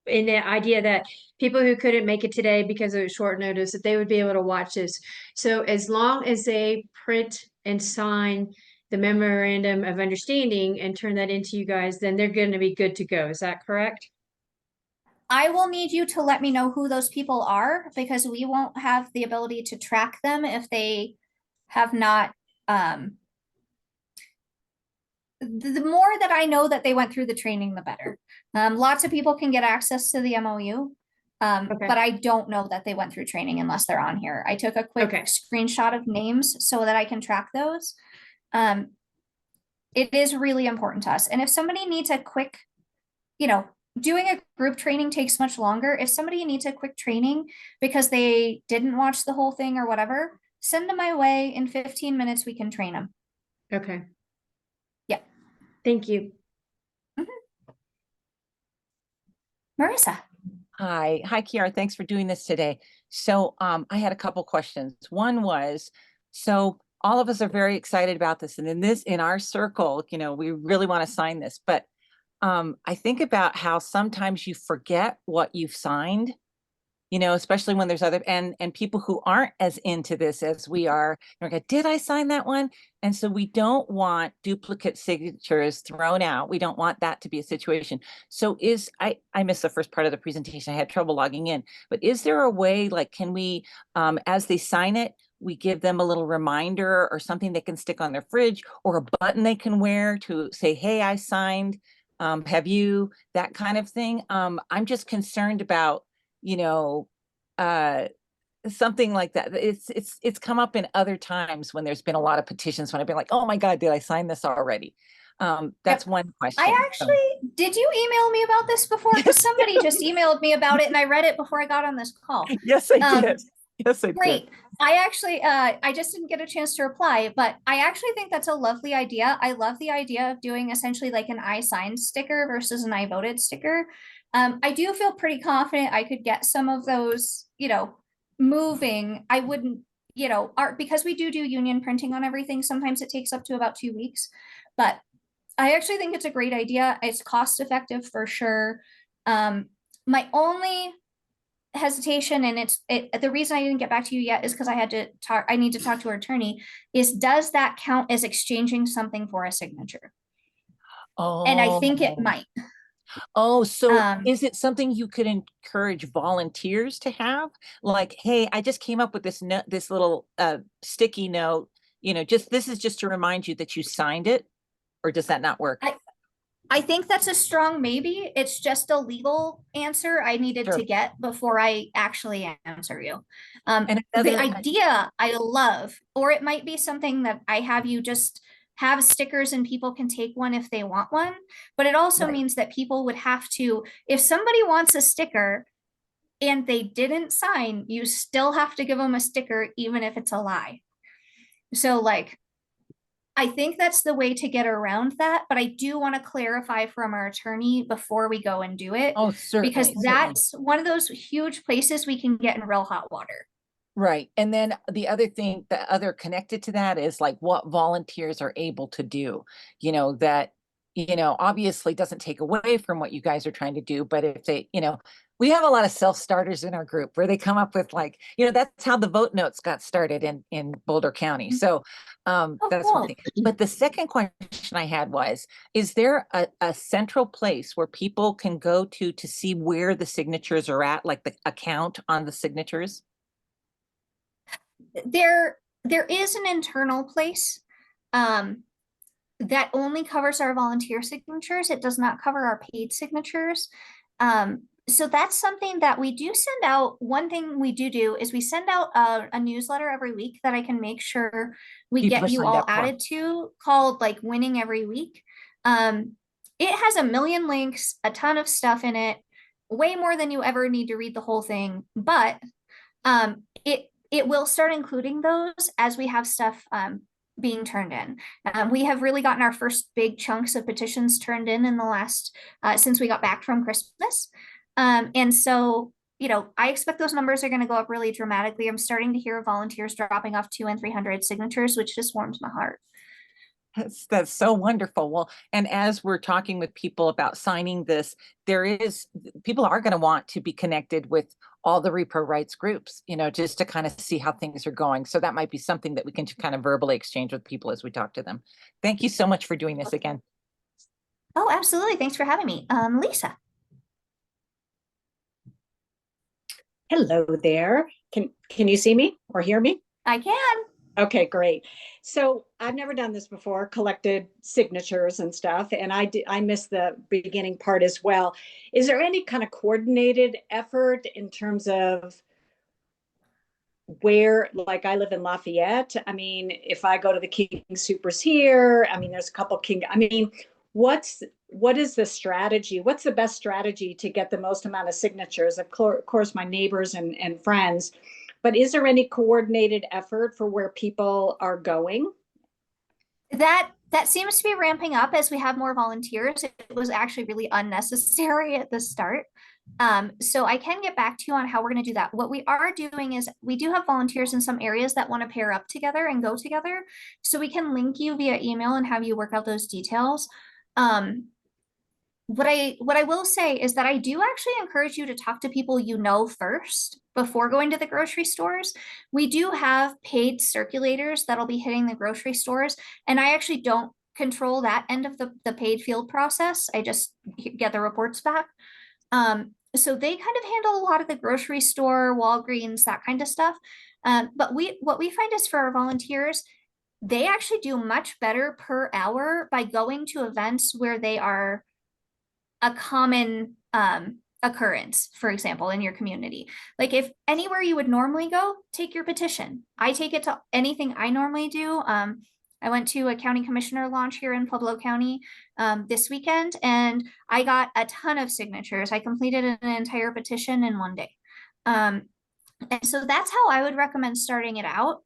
in the idea that people who couldn't make it today because of short notice, that they would be able to watch this. So as long as they print and sign the memorandum of understanding and turn that into you guys, then they're going to be good to go. Is that correct? I will need you to let me know who those people are, because we won't have the ability to track them if they have not. The more that I know that they went through the training, the better. Lots of people can get access to the MOU, Okay. but I don't know that they went through training unless they're on here. I took a quick Okay. screenshot of names so that I can track those. It is really important to us. And if somebody needs a quick, doing a group training takes much longer. If somebody needs a quick training because they didn't watch the whole thing or whatever, send them my way. In 15 minutes, we can train them. Okay. Yeah. Thank you. Marissa. Hi, Kiara. Thanks for doing this today. So I had a couple questions. One was, so all of us are very excited about this, and in our circle, we really want to sign this. But I think about how sometimes you forget what you've signed, especially when there's other and people who aren't as into this as we are. Like, did I sign that one? And so we don't want duplicate signatures thrown out. We don't want that to be a situation. So I missed the first part of the presentation. I had trouble logging in. But is there a way, like, can we, as they sign it, we give them a little reminder or something they can stick on their fridge, or a button they can wear to say, hey, I signed. Have you, that kind of thing? I'm just concerned about, you know, something like that. It's come up in other times when there's been a lot of petitions when I've been like, oh my God, did I sign this already? That's one question. I actually, did you email me about this before? Because somebody just emailed me about it and I read it before I got on this call. Yes, I did. Yes, I did. Great. I actually, I just didn't get a chance to reply, but I actually think that's a lovely idea. I love the idea of doing essentially like an I signed sticker versus an I voted sticker. I do feel pretty confident I could get some of those, moving. I wouldn't, because we do union printing on everything. Sometimes it takes up to about 2 weeks, but I actually think it's a great idea. It's cost effective for sure. My only hesitation, and the reason I didn't get back to you yet is because I need to talk to our attorney, is does that count as exchanging something for a signature? And I think it might. Oh, so Um, is it something you could encourage volunteers to have? Like, hey, I just came up with this note, this little sticky note, this is just to remind you that you signed it, or does that not work? I think that's a strong maybe. It's just a legal answer I needed Sure. to get before I actually answer you. And The idea I love, or it might be something that I have you just have stickers and people can take one if they want one. But it also Right. means that people would have to, if somebody wants a sticker and they didn't sign, you still have to give them a sticker, even if it's a lie. So like, I think that's the way to get around that, but I do want to clarify from our attorney before we go and do it. Oh, certainly. Because certainly. that's one of those huge places we can get in real hot water. Right. And then the other thing, the other connected to that is like what volunteers are able to do, that, obviously doesn't take away from what you guys are trying to do. But if they, we have a lot of self-starters in our group where they come up with like, that's how the vote notes got started in Boulder County. So that's one thing. But the second question I had was, is there a central place where people can go to see where the signatures are at, like the account on the signatures? There is an internal place that only covers our volunteer signatures. It does not cover our paid signatures. So that's something that we do send out. One thing we do is we send out a newsletter every week that I can make sure we People get are you signed all up for. added to, called like Winning Every Week. It has a million links, a ton of stuff in it, way more than you ever need to read the whole thing. But it will start including those as we have stuff being turned in. We have really gotten our first big chunks of petitions turned in the last, since we got back from Christmas. And so, I expect those numbers are going to go up really dramatically. I'm starting to hear volunteers dropping off 200 and 300 signatures, which just warms my heart. That's so wonderful. Well, and as we're talking with people about signing this, people are going to want to be connected with all the repro rights groups, just to kind of see how things are going. So that might be something that we can kind of verbally exchange with people as we talk to them. Thank you so much for doing this again. Oh, absolutely. Thanks for having me. Lisa. Hello there. Can you see me or hear me? I can. Okay, great. So I've never done this before, collected signatures and stuff, and I missed the beginning part as well. Is there any kind of coordinated effort in terms of where, like I live in Lafayette? I mean, if I go to the King Supers here, I mean, there's a couple what is the strategy? What's the best strategy to get the most amount of signatures? Of course, my neighbors and friends. But is there any coordinated effort for where people are going? That seems to be ramping up as we have more volunteers. It was actually really unnecessary at the start. So I can get back to you on how we're going to do that. What we are doing is we do have volunteers in some areas that want to pair up together and go together. So we can link you via email and have you work out those details. What I will say is that I do actually encourage you to talk to people first before going to the grocery stores. We do have paid circulators that'll be hitting the grocery stores, and I actually don't control that end of the paid field process. I just get the reports back. So they kind of handle a lot of the grocery store, Walgreens, that kind of stuff. But what we find is for our volunteers, they actually do much better per hour by going to events where they are a common occurrence, for example, in your community. Like if anywhere you would normally go, take your petition. I take it to anything I normally do. I went to a county commissioner launch here in Pueblo County this weekend, and I got a ton of signatures. I completed an entire petition in one day. And so that's how I would recommend starting it out.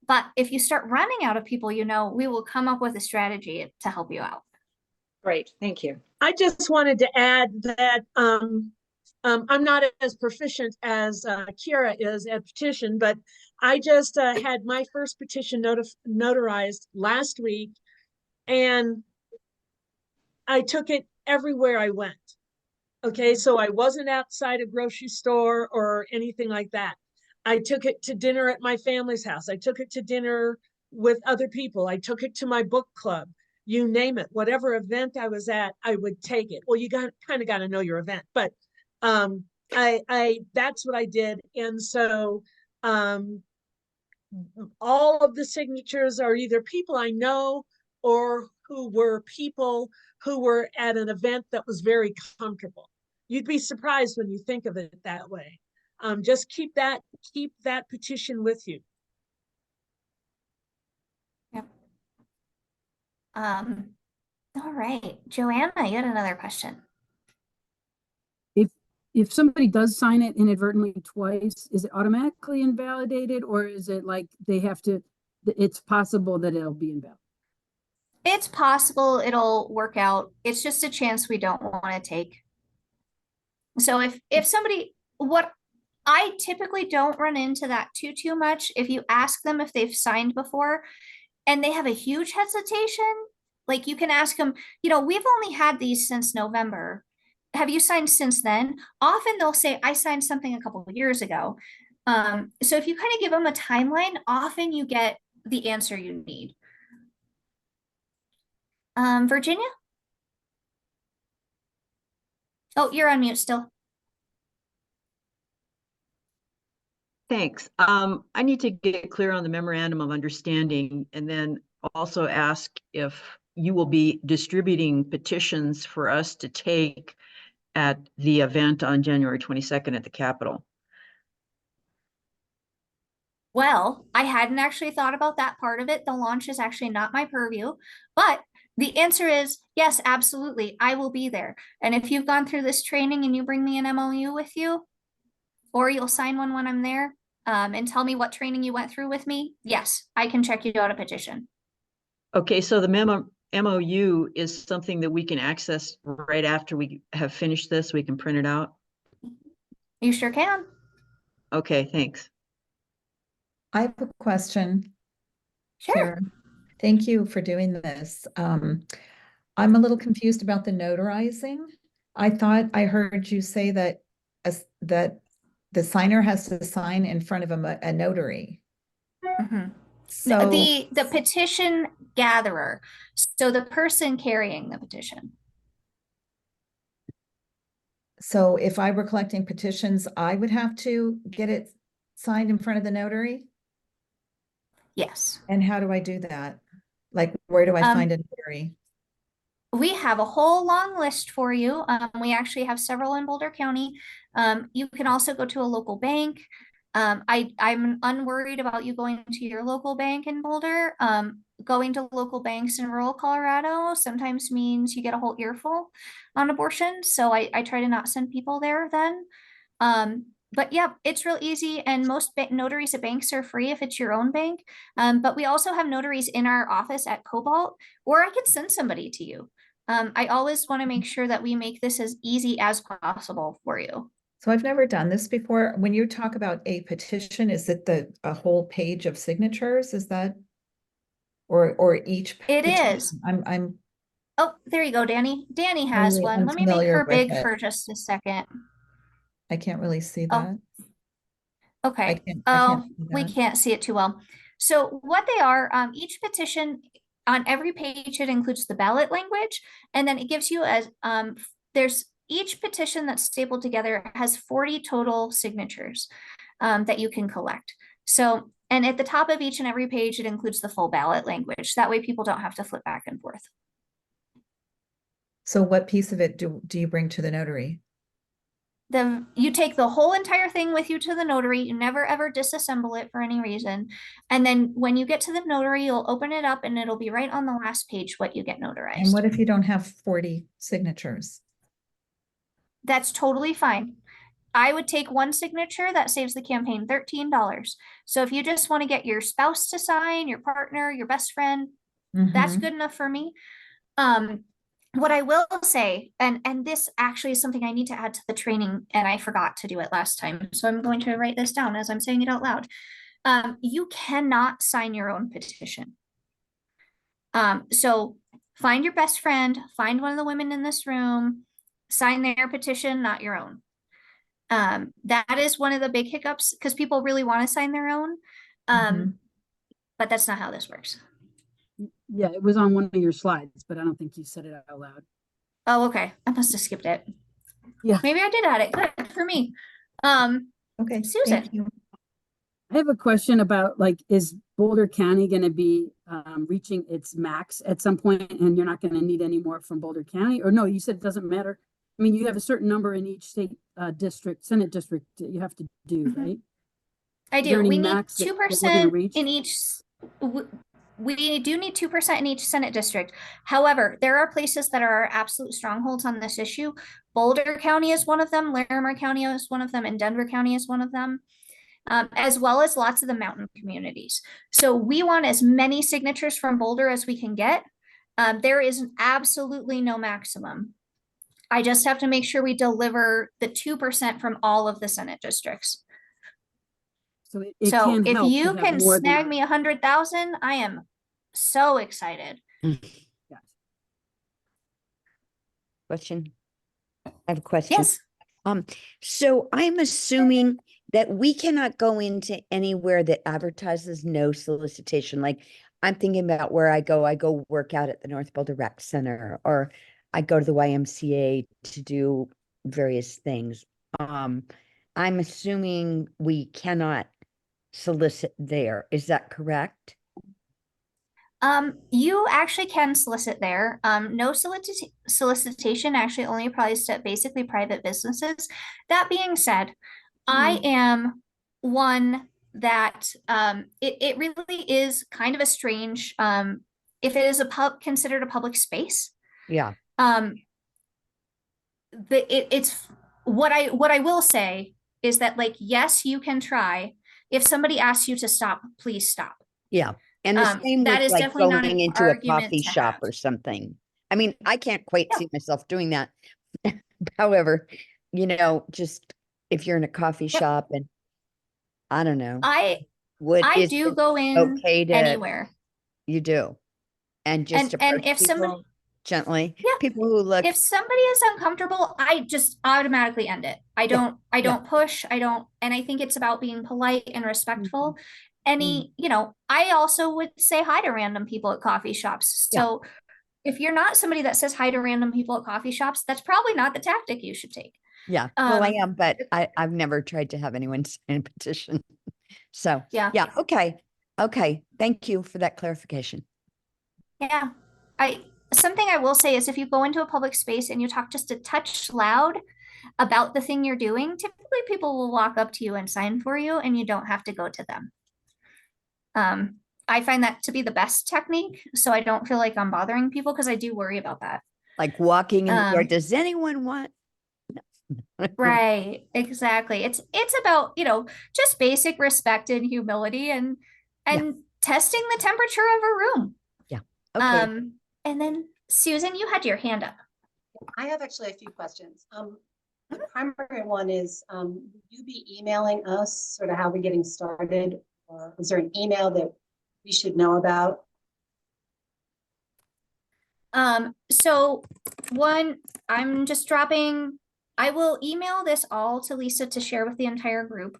But if you start running out of people, you know, we will come up with a strategy to help you out. Great, thank you. I just wanted to add that I'm not as proficient as Kiara is at petition, but I just had my first petition notarized last week, and I took it everywhere I went. Okay, so I wasn't outside a grocery store or anything like that. I took it to dinner at my family's house. I took it to dinner with other people. I took it to my book club. You name it, whatever event I was at, I would take it. Well, you kind of got to know your event, but that's what I did. And so all of the signatures are either people I know or who were people who were at an event that was very comfortable. You'd be surprised when you think of it that way. Just keep that petition with you. Yep. All right, Joanna, you had another question. If somebody does sign it inadvertently twice, is it automatically invalidated, or is it like they have to, it's possible that it'll be invalid? It's possible it'll work out. It's just a chance we don't want to take. So if somebody, what I typically don't run into that too much. If you ask them if they've signed before and they have a huge hesitation, like you can ask them, you know, we've only had these since November. Have you signed since then? Often they'll say, I signed something a couple of years ago. So if you kind of give them a timeline, often you get the answer you need. Virginia? Oh, you're on mute still. Thanks. I need to get clear on the memorandum of understanding, and then also ask if you will be distributing petitions for us to take at the event on January 22nd at the Capitol. Well, I hadn't actually thought about that part of it. The launch is actually not my purview, but the answer is yes, absolutely. I will be there. And if you've gone through this training and you bring me an MOU with you, or you'll sign one when I'm there, and tell me what training you went through with me, yes, I can check you out a petition. Okay, so the MOU is something that we can access right after we have finished this. We can print it out. You sure can. Okay, thanks. I have a question. Sure. Sharon. Thank you for doing this. I'm a little confused about the notarizing. I thought I heard you say that that the signer has to sign in front of a notary. Mm-hmm. So the petition gatherer, so the person carrying the petition. So if I were collecting petitions, I would have to get it signed in front of the notary? Yes. And how do I do that? Like, where do I find a notary? We have a whole long list for you. We actually have several in Boulder County. You can also go to a local bank. I'm unworried about you going to your local bank in Boulder. Going to local banks in rural Colorado sometimes means you get a whole earful on abortion. So I try to not send people there then. But yeah, it's real easy. And most notaries at banks are free if it's your own bank. But we also have notaries in our office at Cobalt, or I can send somebody to you. I always want to make sure that we make this as easy as possible for you. So I've never done this before. When you talk about a petition, is it a whole page of signatures? Is that, or each It petition? is. I'm Oh, there you go, Danny. Danny has really one. Let me make unfamiliar her with big it. for just a second. I can't really see Oh, that. okay. I can't see We that. can't see it too well. So what they are, each petition on every page, it includes the ballot language, and then it gives you as there's each petition that's stapled together has 40 total signatures that you can collect. So, and at the top of each and every page, it includes the full ballot language. That way people don't have to flip back and forth. So what piece of it do you bring to the notary? You take the whole entire thing with you to the notary. You never ever disassemble it for any reason. And then when you get to the notary, you'll open it up and it'll be right on the last page what you get And notarized. what if you don't have 40 signatures? That's totally fine. I would take one signature that saves the campaign $13. So if you just want to get your spouse to sign, your partner, your best friend, that's Mhm. good enough for me. What I will say, and this actually is something I need to add to the training, and I forgot to do it last time, so I'm going to write this down as I'm saying it out loud. You cannot sign your own petition. So find your best friend, find one of the women in this room, sign their petition, not your own. That is one of the big hiccups because people really want to sign their own. Mhm. But that's not how this works. Yeah, it was on one of your slides, but I don't think you said it out loud. Oh, okay. I must have skipped it. Yeah. Maybe I did add it. Good for me. Okay, Susan. thank you. I have a question about like, is Boulder County going to be reaching its max at some point and you're not going to need any more from Boulder County? Or no, you said it doesn't matter. I mean, you have a certain number in each state district, Senate district that you have to do, right? I Is there do. any We need max that we're gonna 2% reach? in each. We do need 2% in each Senate district. However, there are places that are absolute strongholds on this issue. Boulder County is one of them. Larimer County is one of them, and Denver County is one of them. As well as lots of the mountain communities. So we want as many signatures from Boulder as we can get. There is absolutely no maximum. I just have to make sure we deliver the 2% from all of the Senate districts. So So can if help to you have can more than snag our- me 100,000, I am so excited. Yes. Question. I have a question. Yes. So I'm assuming that we cannot go into anywhere that advertises no solicitation. Like I'm thinking about where I go work out at the North Boulder Rec Center, or I go to the YMCA to do various things. I'm assuming we cannot solicit there. Is that correct? You actually can solicit there. No solicitation actually only applies to basically private businesses. That being said, I am one that it really is kind of a strange if it is considered a public space. Yeah. It's what I will say is that, like, yes, you can try. If somebody asks you to stop, please stop. Yeah. And the same that with is like definitely not going an into a argument coffee to shop have. or something. I mean, I can't quite Yeah. see myself doing that. However, just if you're in a coffee Yep. shop and I don't know, I is do it go in okay to anywhere. you do and just And approach if somebody, people gently. Yeah. People who look if somebody is uncomfortable, I just automatically end it. I don't push. I don't, and I think it's about being polite and respectful. I also would say hi to random people at coffee shops. So if you're not somebody that says hi to random people at coffee shops, that's probably not the tactic you should take. Yeah, well, I am, but I've never tried to have anyone sign a petition. So, Yeah. Okay. Thank you for that clarification. Yeah. Something I will say is if you go into a public space and you talk just a touch loud about the thing you're doing, typically people will walk up to you and sign for you and you don't have to go to them. I find that to be the best technique, so I don't feel like I'm bothering people because I do worry about that. Like walking in the door, does anyone want? Right, exactly. It's about, just basic respect and humility and testing the temperature of a room. Yeah. Okay. And then Susan, you had your hand up. I have actually a few questions. The primary one is, will you be emailing us sort of how we're getting started? Or is there an email that we should know about? So one, I will email this all to Lisa to share with the entire group,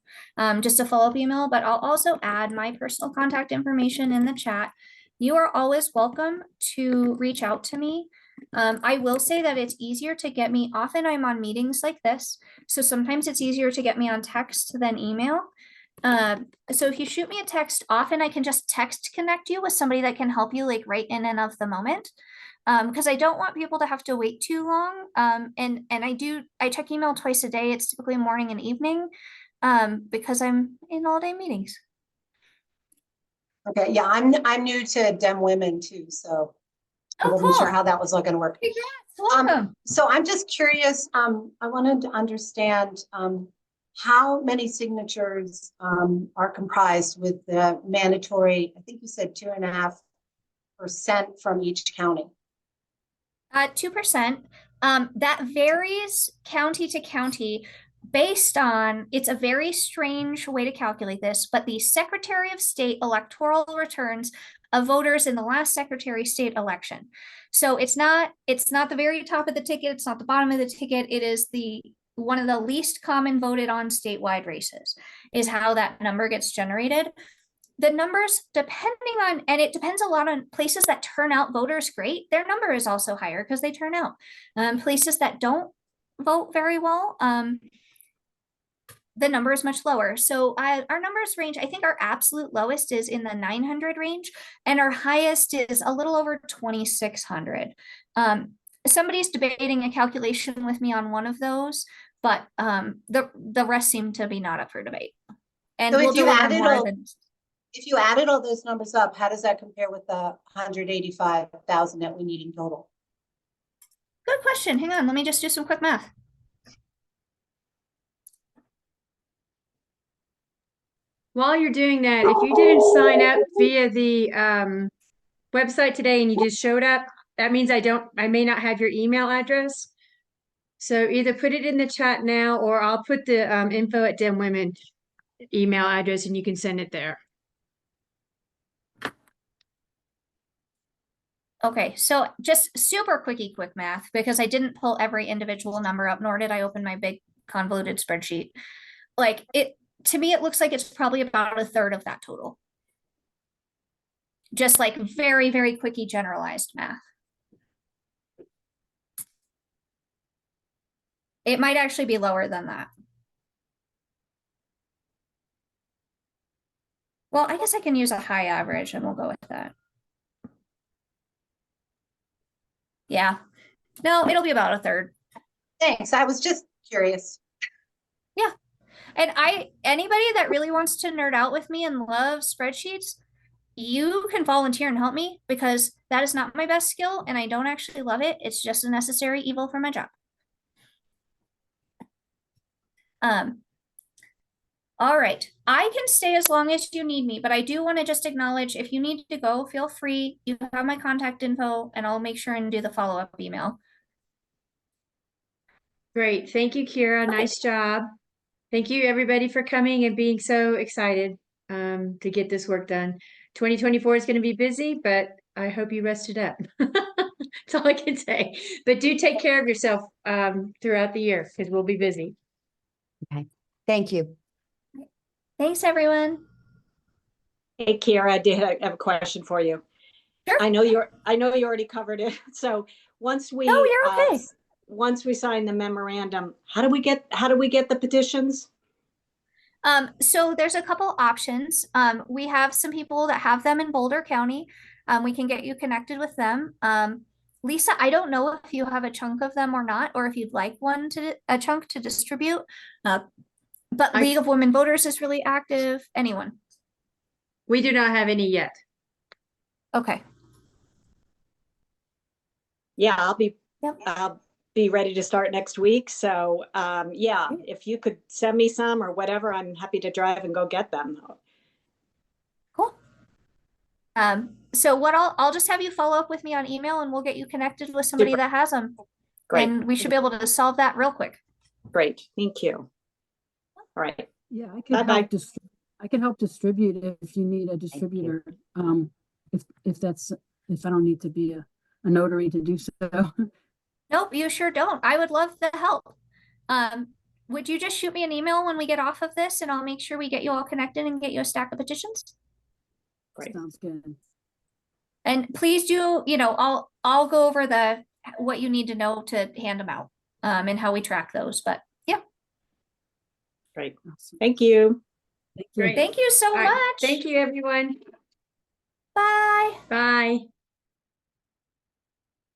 just a follow-up email, but I'll also add my personal contact information in the chat. You are always welcome to reach out to me. I will say that it's easier to get me, often I'm on meetings like this, so sometimes it's easier to get me on text than email. So if you shoot me a text, often I can just text connect you with somebody that can help you like right in and of the moment. Because I don't want people to have to wait too long. And I check email twice a day. It's typically morning and evening, because I'm in all day meetings. Okay, yeah, I'm new to Dem Women too, so I Oh, wasn't sure cool. how that was all gonna work. Congrats, welcome. So I'm just curious, I wanted to understand, how many signatures, are comprised with the mandatory, I think you said 2.5% from each county. 2%. That varies county to county based on, it's a very strange way to calculate this, but the Secretary of State electoral returns of voters in the last Secretary of State election. So it's not the very top of the ticket, it's not the bottom of the ticket, it is the one of the least common voted on statewide races is how that number gets generated. The numbers, depending on, and it depends a lot on places that turn out voters great, their number is also higher because they turn out. Places that don't vote very well, the number is much lower. So our numbers range, I think our absolute lowest is in the 900 range, and our highest is a little over 2,600. Somebody's debating a calculation with me on one of those, but the rest seem to be not up for debate. And So we'll if you deliver added more all, than. if you added all those numbers up, how does that compare with the 185,000 that we need in total? Good question. Hang on, let me just do some quick math. While you're doing that, if you didn't sign up via the website today and you just showed up, that means I may not have your email address. So either put it in the chat now, or I'll put the info at Dem Women email address and you can send it there. Okay, so just super quick math, because I didn't pull every individual number up, nor did I open my big convoluted spreadsheet. Like to me, it looks like it's probably about a third of that total. Just like very, very quickie generalized math. It might actually be lower than that. Well, I guess I can use a high average and we'll go with that. Yeah. No, it'll be about a third. Thanks, I was just curious. Yeah. And anybody that really wants to nerd out with me and love spreadsheets, you can volunteer and help me, because that is not my best skill and I don't actually love it. It's just a necessary evil for my job. All right, I can stay as long as you need me, but I do want to just acknowledge, if you need to go, feel free. You have my contact info and I'll make sure and do the follow-up email. Great. Thank you, Kira. Okay. Nice job. Thank you, everybody, for coming and being so excited to get this work done. 2024 is going to be busy, but I hope you rested up. That's all I can say. But do take care of yourself throughout the year, because we'll be busy. Okay, thank you. Thanks, everyone. Hey, Kiara, I did have a question for you. Sure. I know you already covered it. So once we No, you're okay. Once we sign the memorandum, how do we get the petitions? So there's a couple options. We have some people that have them in Boulder County. We can get you connected with them. Lisa, I don't know if you have a chunk of them or not, or if you'd like a chunk to distribute. But League of Women Voters is really active. Anyone? We do not have any yet. Okay. Yeah, I'll be ready to start next week. So yeah, if you could send me some or whatever, I'm happy to drive and go get them. Cool. So what I'll just have you follow up with me on email and we'll get you connected with somebody Super. that has them. Great. And we should be able to solve that real quick. Great. Thank you. All right. Yeah, I can Bye-bye. I can help distribute if you need a distributor. If I don't need to be a notary to do so. Nope, you sure don't. I would love the help. Would you just shoot me an email when we get off of this and I'll make sure we get you all connected and get you a stack of petitions? Great. Sounds good. And please do, I'll go over what you need to know to hand them out, and how we track those, but yeah. Great. Thank you. Thank you. Great. Thank you so All right. much. Thank you, everyone. Bye. Bye.